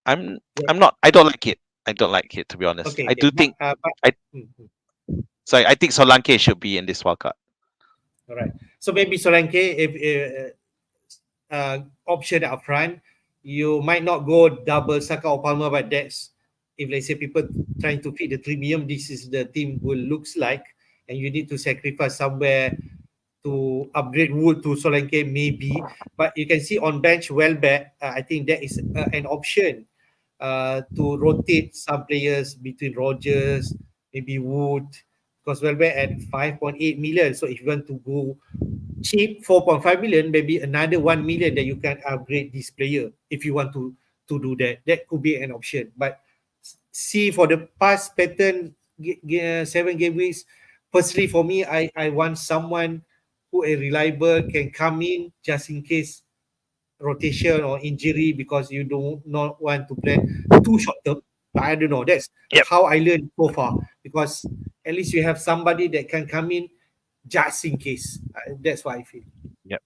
I'm Yeah. I'm not. I don't like it. I don't like it, to be honest. Okay. I Okay. do think But I mm, mm. sorry. I think Solanke should be in this wildcard. All right. So maybe Solanke, if option up front, you might not go double Saka or Palmer, but that's if let's say people trying to feed the premium, this is the team will looks like, and you need to sacrifice somewhere to upgrade Wood to Solanke maybe. But you can see on bench Welbeck, I think that is an option to rotate some players between Rogers, maybe Wood, because Welbeck at 5.8 million. So if you want to go cheap 4.5 million, maybe another 1 million that you can upgrade this player if you want to do that. That could be an option. But see for the past pattern 7 game weeks, firstly for me, I want someone who is reliable can come in just in case rotation or injury because you do not want to plan too short term. But I don't know. That's Yep. how I learned so far because at least you have somebody that can come in just in case. That's what I feel. Yep.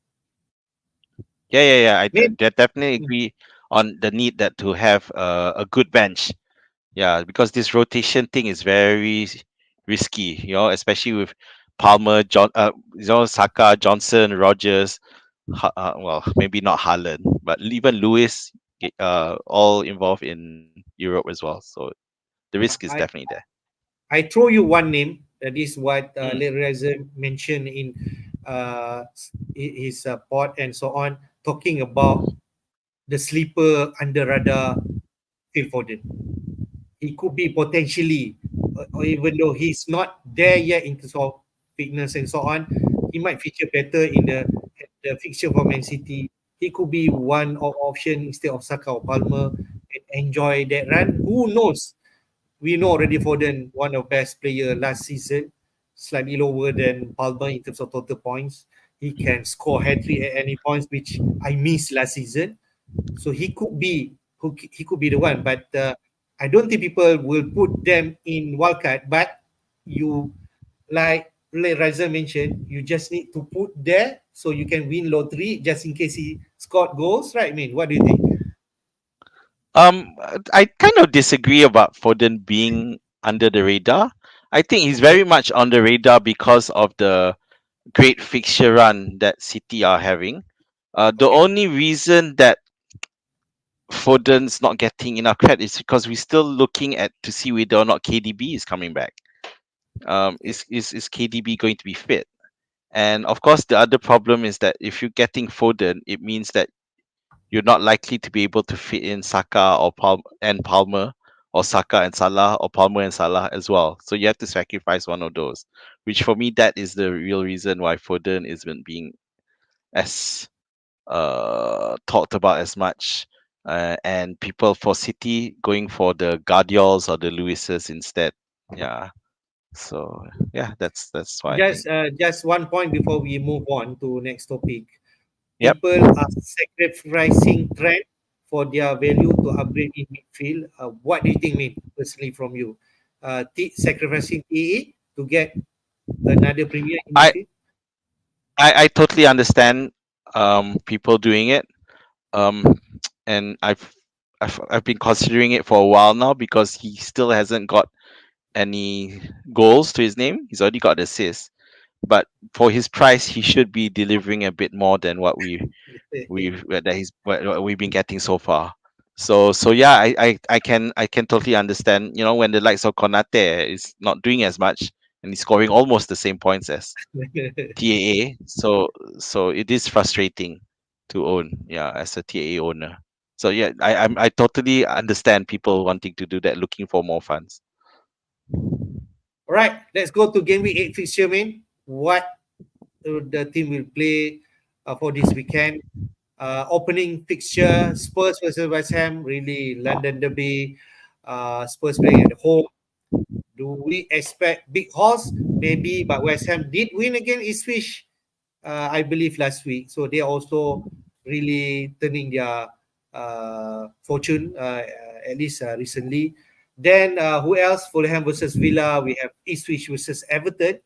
Yeah. Maybe, Definitely agree on the need that to have a good bench. Yeah, because this rotation thing is very risky, especially with Palmer, Saka, Johnson, Rogers. Well, maybe not Haaland, but even Lewis, all involved in Europe as well. So the risk is I definitely there. I throw you one name. That is what Mm, Late Reza mentioned in his pod and so on, talking about the sleeper under radar Phil Foden. He could be potentially, or even though he's not there yet in terms of fitness and so on, he might feature better in the fixture for Man City. He could be one of option instead of Saka or Palmer and enjoy that run. Who knows? We know already Foden, one of best player last season. slightly lower than Palmer in terms of total points. He can score hat trick at any points, which I missed last season. So he could be the one, but I don't think people will put them in wildcard. But you, like Raza mentioned, you just need to put there so you can win lottery just in case he scored goals, right? I mean, what do you think? I kind of disagree about Foden being under the radar. I think he's Okay, very much on the radar because of the great fixture run that City are having. The okay, only reason that Foden's not getting enough credit is because we're still looking at to see whether or not KDB is coming back. okay. Is KDB going to be fit? And of course, the other problem is that if you're getting Foden, it means that you're not likely to be able to fit in Saka or Palmer, or Saka and Salah, or Palmer and Salah as well. So you have to sacrifice one of those. Which for me, that is the real reason why Foden isn't being as talked about as much. And people for City going for the Guardiols or the Lewises instead. Yeah. So yeah, that's why I think. Just one point before we move on to next topic. Yep. People are sacrificing trend for their value to upgrade in midfield. What do you think, mean personally from you? Sacrificing TE to get another premier in I midfield. I totally understand people doing it. Um, and I've been considering it for a while now because he still hasn't got any goals to his name. He's already got assists, but for his price, he should be delivering a bit more than what what we've been getting so far. So yeah, I can totally understand. You know, when the likes of Konate is not doing as much and he's scoring almost the same points as TAA. So it is frustrating to own, yeah, as a TAA owner. So yeah, I totally understand people wanting to do that, looking for more funds. All right, let's go to game week 8 fixture, man. What the team will play for this weekend? Opening fixture: Spurs versus West Ham. Really, London derby. Spurs playing at home. Do we expect big horse? Maybe, but West Ham did win against Ipswich, I believe, last week. So they are also really turning their fortune, at least recently. Then who else? Fulham versus Villa. We have Ipswich versus Everton.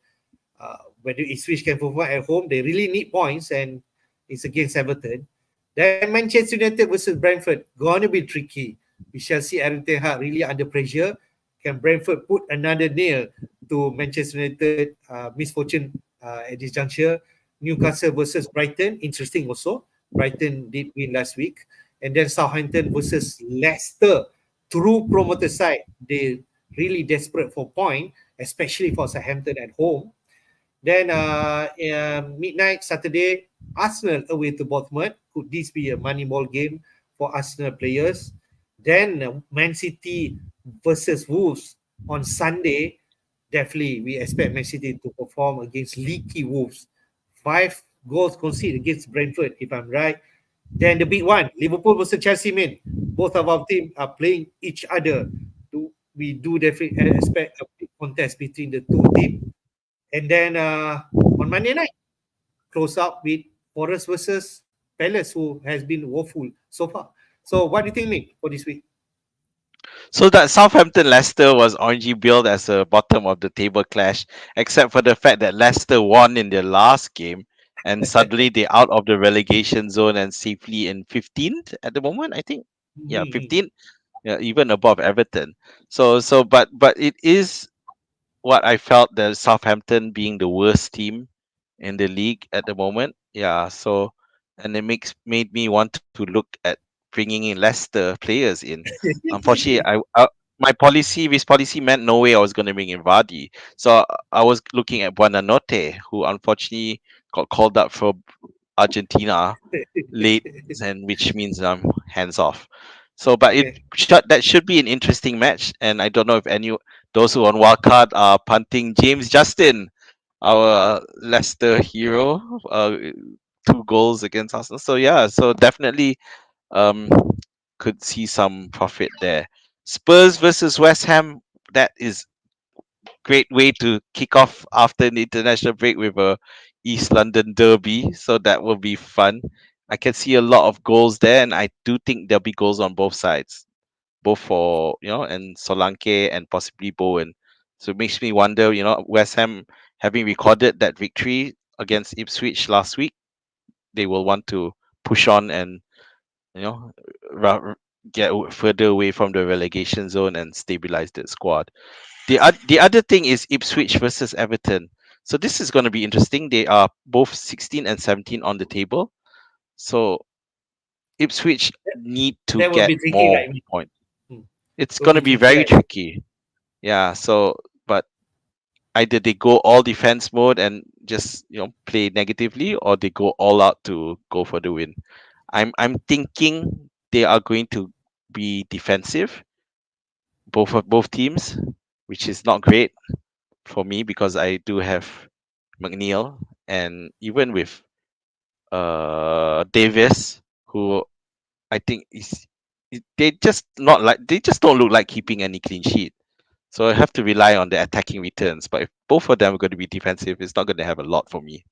Whether Ipswich can perform at home, they really need points, and it's against Everton. Then Manchester United versus Brentford, gonna be tricky. We shall see Erik Ten Hag really under pressure. Can Brentford put another nail to Manchester United misfortune at this juncture? Newcastle versus Brighton, interesting also. Brighton did win last week. And then Southampton versus Leicester. True promoter side, they really desperate for point, especially for Southampton at home. Then midnight Saturday, Arsenal away to Bournemouth. Could this be a money ball game for Arsenal players? Then Man City versus Wolves on Sunday. Definitely, we expect Man City to perform against leaky Wolves. 5 goals conceded against Brentford, if I'm right. Then the big one, Liverpool versus Chelsea, man. Both of our teams are playing each other. We do definitely expect a big contest between the two teams. And then on Monday night, close out with Forest versus Palace, who has been woeful so far. So what do you think, Nick, for this week? So that Southampton Leicester was orangey billed as a bottom of the table clash, except for the fact that Leicester won in their last game, and suddenly they're out of the relegation zone and safely in 15th at the moment. I think, yeah, Mhm. 15th, yeah, even above Everton. But it is what I felt, the Southampton being the worst team in the league at the moment. Yeah, so and it made me want to look at bringing in Leicester players in. Unfortunately, my policy this policy meant no way I was going to bring in Vardy. So I was looking at Buonanotte, who unfortunately got called up for Argentina late, and which means I'm hands off. So, but Okay. that should be an interesting match, and I don't know if any those who on wildcard are punting James Justin, our Leicester hero, 2 goals against Arsenal. So yeah, so definitely um could see some profit there. Spurs versus West Ham, that is great way to kick off after the international break with a East London derby. So that will be fun. I can see a lot of goals there, and I do think there'll be goals on both sides, both for and Solanke and possibly Bowen. So it makes me wonder, West Ham having recorded that victory against Ipswich last week, they will want to push on and you know ra- get further away from the relegation zone and stabilize that squad. The other thing is Ipswich versus Everton. So this is going to be interesting. They are both 16 and 17 on the table. So Ipswich need to That will get be tricky, more right? points. Hmm. It's Will going to be be tricky, very right? tricky. Yeah. So, but either they go all defense mode and just play negatively, or they go all out to go for the win. I'm thinking they are going to be defensive, both teams, which is not great for me because I do have McNeil, and even with Davis, who I think they just don't look like keeping any clean sheet. So I have to rely on the attacking returns. But if both of them are going to be defensive, it's not going to have a lot for me.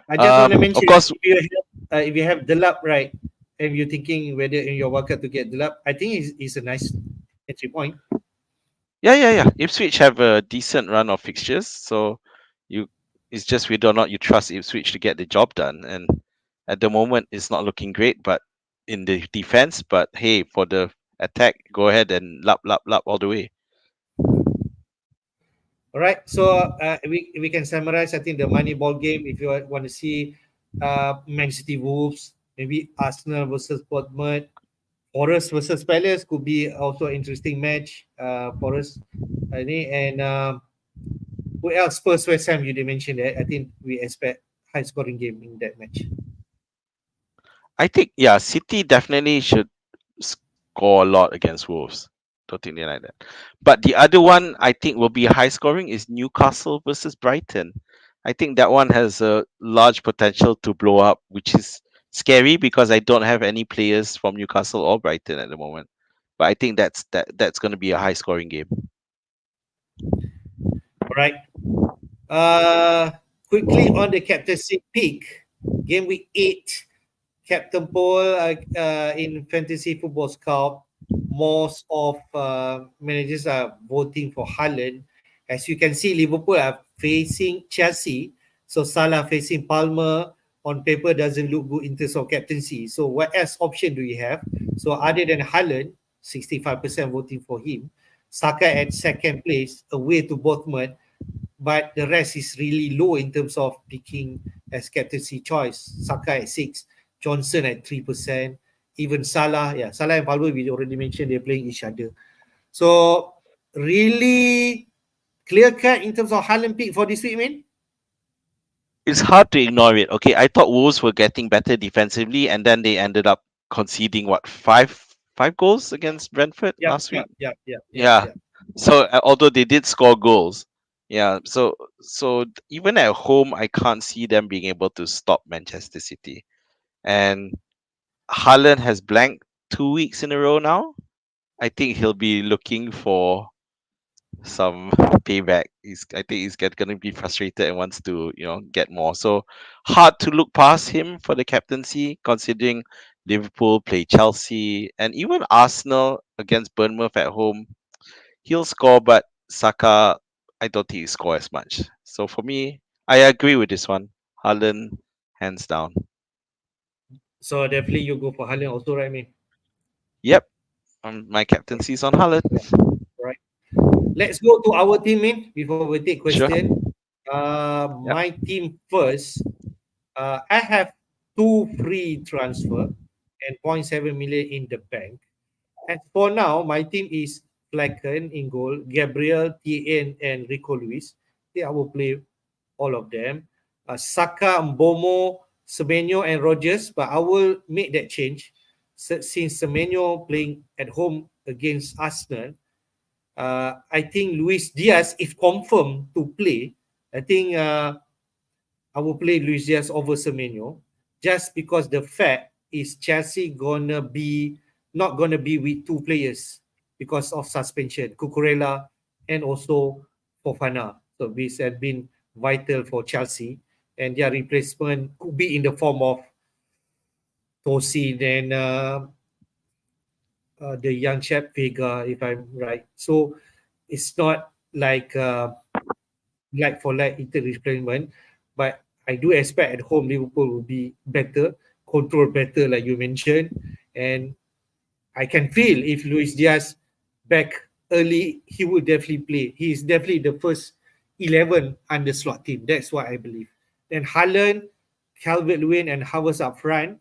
I just want to Of mention course, if you have Delap, right, and you're thinking whether in your workout to get Delap, I think is a nice entry point. yeah. Ipswich have a decent run of fixtures, so you it's just whether or not you trust Ipswich to get the job done. And at the moment, it's not looking great, but in the defense. But hey, for the attack, go ahead and lap all the way. All right, so we can summarize. I think the money ball game. If you want to see Man City Wolves, maybe Arsenal versus Bournemouth, Forest versus Palace could be also an interesting match. Forest, I think, and who else? Spurs West Ham. You did mention that. I think we expect high scoring game in that match. I think yeah, City definitely should score a lot against Wolves. Don't think they like that. But the other one I think will be high scoring is Newcastle versus Brighton. I think that one has a large potential to blow up, which is scary because I don't have any players from Newcastle or Brighton at the moment. But I think that's going to be a high scoring game. All right. Uh, quickly on the captaincy pick, game week 8, Captain Paul in Fantasy Football Scout, most of managers are voting for Haaland. As you can see, Liverpool are facing Chelsea, so Salah facing Palmer. On paper, doesn't look good in terms of captaincy. So, what else option do you have? So, other than Haaland, 65% voting for him. Saka at second place, away to Bournemouth, but the rest is really low in terms of picking as captaincy choice. Saka at 6, Johnson at 3%, even Salah. Yeah, Salah and Palmer, we already mentioned they're playing each other. So really clear cut in terms of Haaland pick for this week, man. It's hard to ignore it. Okay, I thought Wolves were getting better defensively, and then they ended up conceding what five goals against Brentford Yep, last yep, week. yep, yep, yep, Yeah. yep. So although they did score goals, yeah. So even at home, I can't see them being able to stop Manchester City. And Haaland has blanked 2 weeks in a row now. I think he'll be looking for some payback. I think gonna be frustrated and wants to get more. So hard to look past him for the captaincy, considering Liverpool play Chelsea and even Arsenal against Bournemouth at home. He'll score, but Saka, I don't think he score as much. So for me, I agree with this one. Haaland, hands down. So definitely you go for Haaland also, right, man? Yep, my captaincy's on Haaland. Right. Let's go to our team, man, before we take Sure. question. Yep. My team first. I have two free transfer and 0.7 million in the bank. And for now, my team is Flecken in goal, Gabriel, TN, and Rico Luis. I will play all of them. Saka, Mbomo, Semenyo, and Rogers, but I will make that change since Semenyo playing at home against Arsenal. I think Luis Diaz, if confirmed to play, I think I will play Luis Diaz over Semenyo just because the fact is Chelsea not gonna be with two players because of suspension. Cucurella and also Fofana. So this has been vital for Chelsea, and their replacement could be in the form of Tosin and the young chap Vega, if I'm right. So it's not like for like inter replacement, but I do expect at home Liverpool will be better, control better, like you mentioned, and I can feel if Luis Diaz back early, he will definitely play. He is definitely the first 11 on the slot team. That's what I believe. Then Haaland, Calvert-Lewin, and Havertz up front,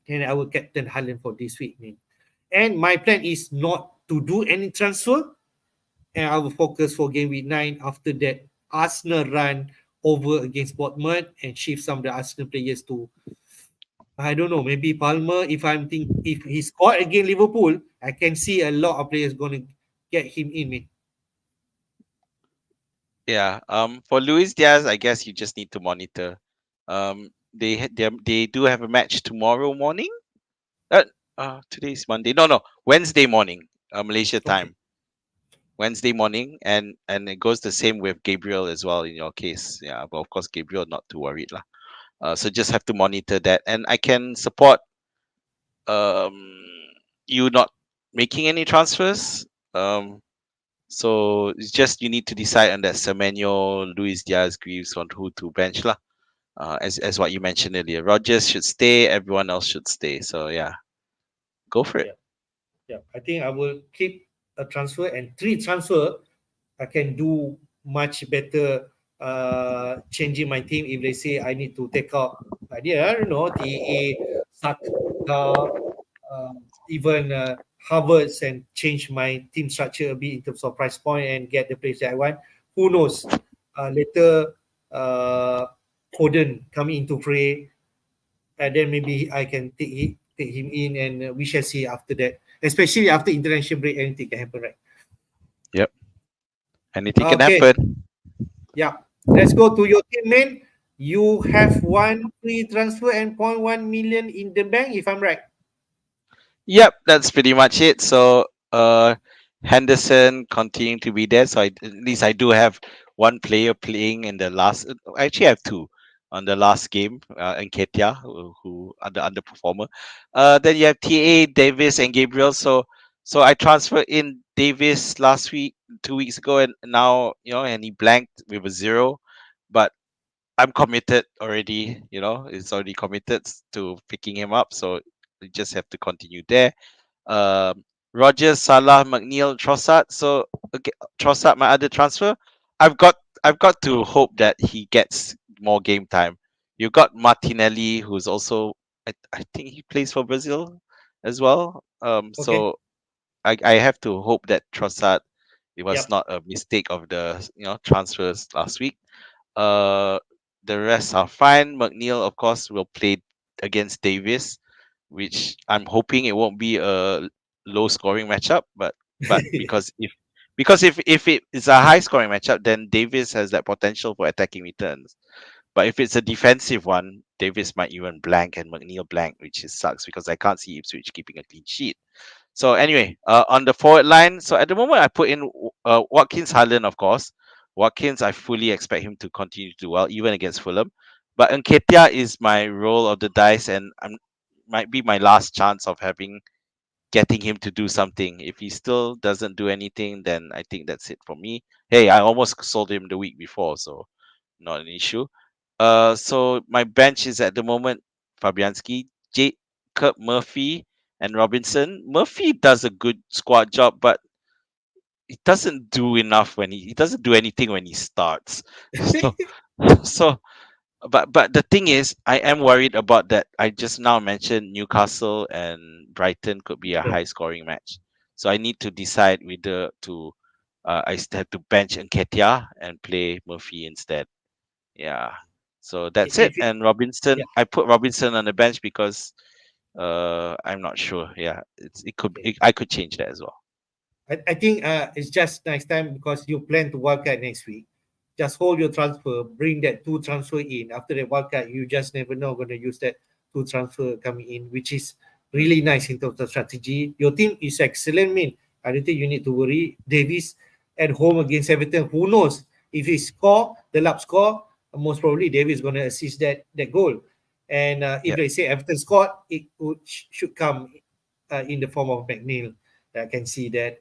and I will captain Haaland for this week. Man. And my plan is not to do any transfer, and I will focus for game week 9. After that, Arsenal run over against Bournemouth and shift some of the Arsenal players to, I don't know, maybe Palmer. If he scored against Liverpool, I can see a lot of players going to get him in. Me. Yeah. For Luis Diaz, I guess you just need to monitor. They do have a match tomorrow morning. Uh, Today's Monday. No, no, Wednesday morning, Malaysia Okay. time. Wednesday morning, and it goes the same with Gabriel as well in your case. Yeah, but of course Gabriel not too worried lah. So just have to monitor that, and I can support um you not making any transfers. So it's just you need to decide on that Semenyo, Luis Diaz, Greaves on who to bench lah. As what you mentioned earlier, Rogers should stay, everyone else should stay. So yeah, go for it. Yeah. Yeah. I think I will keep a transfer and three transfer. I can do much better changing my team if they say I need to take out I don't know TA Saka even Harvards and change my team structure a bit in terms of price point and get the players that I want. Who knows? Later, Foden coming into play, and then maybe I can take him in, and we shall see after that. Especially after international break, anything can happen, right? Yep, anything can Okay, happen. yeah. Let's go to your team, man. You have one free transfer and 0.1 million in the bank, if I'm right. Yep, that's pretty much it. So Henderson continuing to be there. So at least I do have one player playing in the last. I actually have two on the last game, and Ketia, who are the underperformer. Then you have TA, Davis, and Gabriel. So I transferred in Davis last week, 2 weeks ago, and now and he blanked with a zero. But I'm committed already. It's already committed to picking him up. So we just have to continue there. um, Rogers, Salah, McNeil, Trossard. So okay, Trossard, my other transfer. I've got I've got to hope that he gets more game time. You got Martinelli, who's also I think he plays for Brazil as well. Okay. So I have to hope that Trossard, it was Yep. not a mistake of the transfers last week. Uh, the rest are fine. McNeil, of course, will play against Davis, which I'm hoping it won't be a low scoring matchup. But because if it is a high scoring matchup, then Davis has that potential for attacking returns. But if it's a defensive one, Davis might even blank and McNeil blank, which is sucks because I can't see Ipswich keeping a clean sheet. So anyway, on the forward line, so at the moment I put in Watkins, Haaland, of course. Watkins, I fully expect him to continue to do well, even against Fulham. But Nketiah is my roll of the dice, and might be my last chance of getting him to do something. If he still doesn't do anything, then I think that's it for me. Hey, I almost sold him the week before, so not an issue. So my bench is at the moment Fabianski, Jacob Murphy, and Robinson. Murphy does a good squad job, but he doesn't do enough when he doesn't do anything when he starts. So so but the thing is, I am worried about that. I just now mentioned Newcastle and Brighton could be a high scoring match. So I need to decide whether to I still have to bench Nketiah and play Murphy instead. Yeah. So Okay. that's it. If it, And yeah. Robinson, I put Robinson on the bench because I'm not sure. Yeah, Okay. I could change that as well. I think it's just next time because you plan to wildcard next week. Just hold your transfer, bring that two transfer in. After the wildcard, you just never know going to use that two transfer coming in, which is really nice in terms of strategy. Your team is excellent, man. I don't think you need to worry. Davis, at home against Everton. Who knows? If he score, the lap score, most probably David is going to assist that goal. And if Yep. they say Everton scored, it should come in the form of McNeil. I can see that.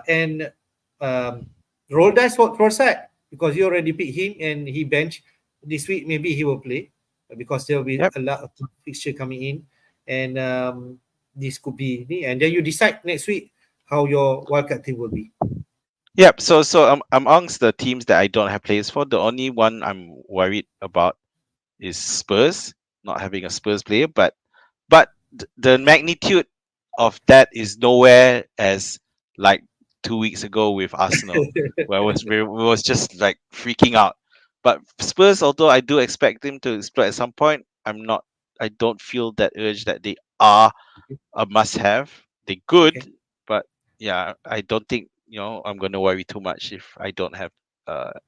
And um, roll dice for Trossard because you already picked him and he bench this week. Maybe he will play because there will be Yep. a lot of fixture coming in, and this could be. And then you decide next week how your wildcard team will be. Yep. So amongst the teams that I don't have players for, the only one I'm worried about is Spurs not having a Spurs player, but the magnitude of that is nowhere as like 2 weeks ago with Arsenal, where I was just like freaking out. But Spurs, although I do expect them to explode at some point, I don't feel that urge that they are a must-have. They good, Okay, but yeah, I don't think I'm gonna worry too much if I don't have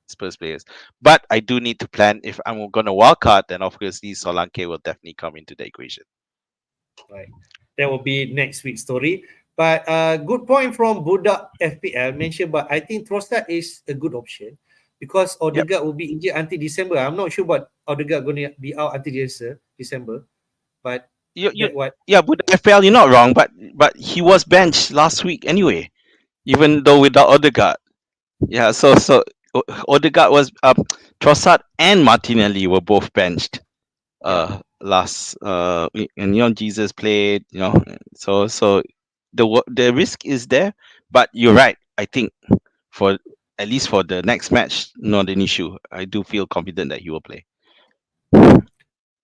Spurs players. But I do need to plan if I'm gonna wildcard, then obviously Solanke will definitely come into the equation. right. That will be next week's story. But good point from Budak FPL mentioned, but I think Trossard is a good option because Yep. Odegaard will be injured until December. I'm not sure what Odegaard going to be out until December, but You that what yeah, but FPL, you're not wrong, but he was benched last week anyway, even though without Odegaard. Yeah, Odegaard was Trossard and Martinelli were both benched yeah. last and Jesus played, so the risk is there, but you're right. I think for at least for the next match, not an issue. I do feel confident that he will play.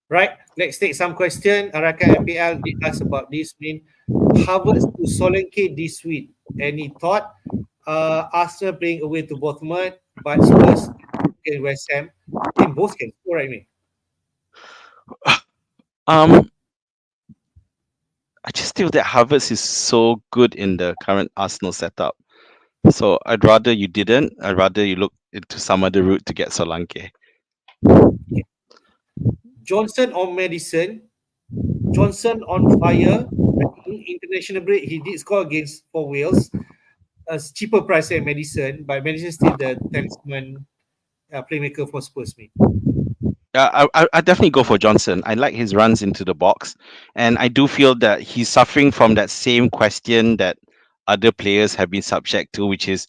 Right. Let's take some question. Arakan FPL did ask about this. Harvard to Solanke this week. Any thought? Arsenal playing away to Bournemouth, but Spurs against West Ham. I think both can score, right, mate? Um, I just feel that Havertz is so good in the current Arsenal setup. So I'd rather you didn't. I'd rather you look into some other route to get Solanke. Okay. Johnson or Madison? Johnson on fire. I think international break he did score against for Wales. A cheaper price than Madison, but Madison still the talisman playmaker for Spurs, mate. I definitely go for Johnson. I like his runs into the box, and I do feel that he's suffering from that same question that other players have been subject to, which is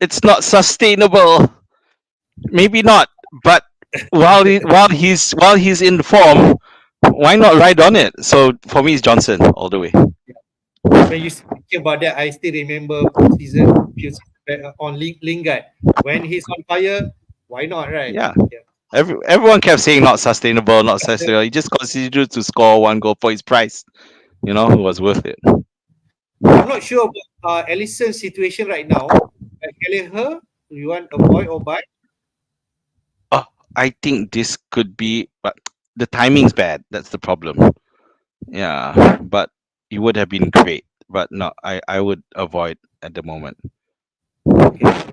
it's not sustainable. Maybe not, but while he's in form, why not ride on it? So for me, it's Johnson all the way. When you speak about that, I still remember few seasons back on Lingard. When he's on fire, why not, right? Yeah, Yeah. everyone kept saying not sustainable, not sustainable. He just considered to score one goal for his price. It was worth it. I'm not sure about Alisson's situation right now. Kelleher, you want a boy or buy? Oh, I think this could be, but the timing's bad. That's the problem. Yeah, but it would have been great, but no, I would avoid at the moment. Okay.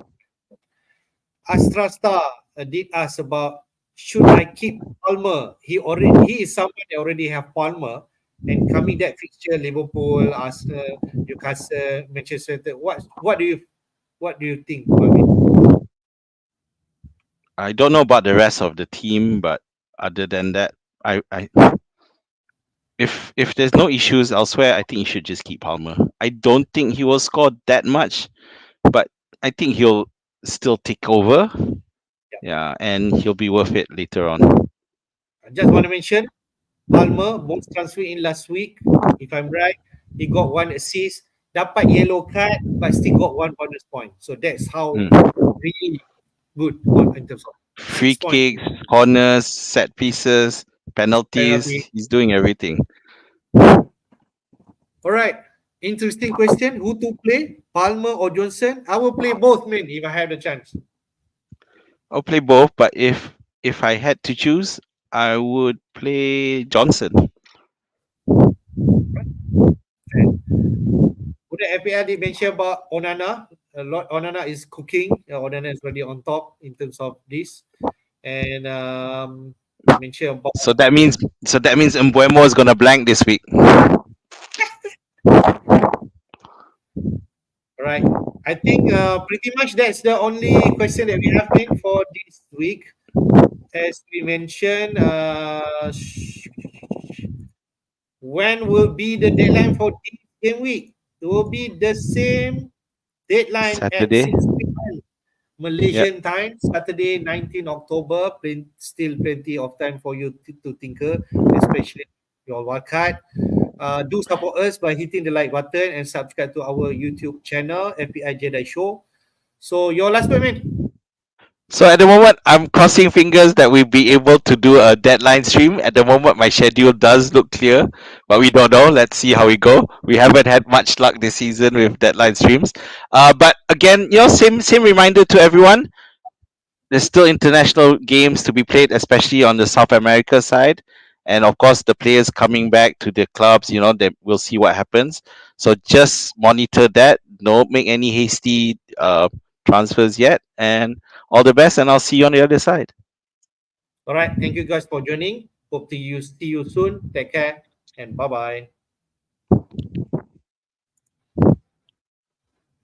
Astra Star did ask about should I keep Palmer? He is someone that already have Palmer and coming that fixture Liverpool, Arsenal, Newcastle, Manchester United. What do you think, Marvin? I don't know about the rest of the team, but other than that, I if there's no issues elsewhere, I think you should just keep Palmer. I don't think he will score that much, but I think he'll still take over. Yeah. Yeah, and he'll be worth it later on. I just want to mention Palmer most transfer in last week. If I'm right, he got one assist, dapat yellow card, but still got one bonus point. So that's how Mm. really good on in terms of Free 6 points kicks, corners, set pieces, penalties. penalty. He's doing everything. All right. Interesting question. Who to play? Palmer or Johnson? I will play both men if I have the chance. I'll play both, but if I had to choose, I would play Johnson. And would the FPL did mention about Onana? A lot Onana is cooking. Onana is already on top in terms of this. And mention about So that means Mbuemo is gonna blank this week. All right. I think pretty much that's the only question that we have, made for this week. As we mentioned, when will be the deadline for this game week? It will be the same deadline at Saturday. 6 p.m. Yep. Malaysian time, Saturday, 19 October. Still plenty of time for you to tinker, especially your wildcard. Do support us by hitting the like button and subscribe to our YouTube channel, FPI Jedi Show. So, your last word, man. So at the moment, I'm crossing fingers that we'll be able to do a deadline stream. At the moment, my schedule does look clear, but we don't know. Let's see how we go. We haven't had much luck this season with deadline streams. But again, same reminder to everyone. There's still international games to be played, especially on the South America side, and of course the players coming back to the clubs. That we'll see what happens. So just monitor that. Don't make any hasty transfers yet, and all the best. And I'll see you on the other side. All right. Thank you guys for joining. Hope to see you soon. Take care and bye bye.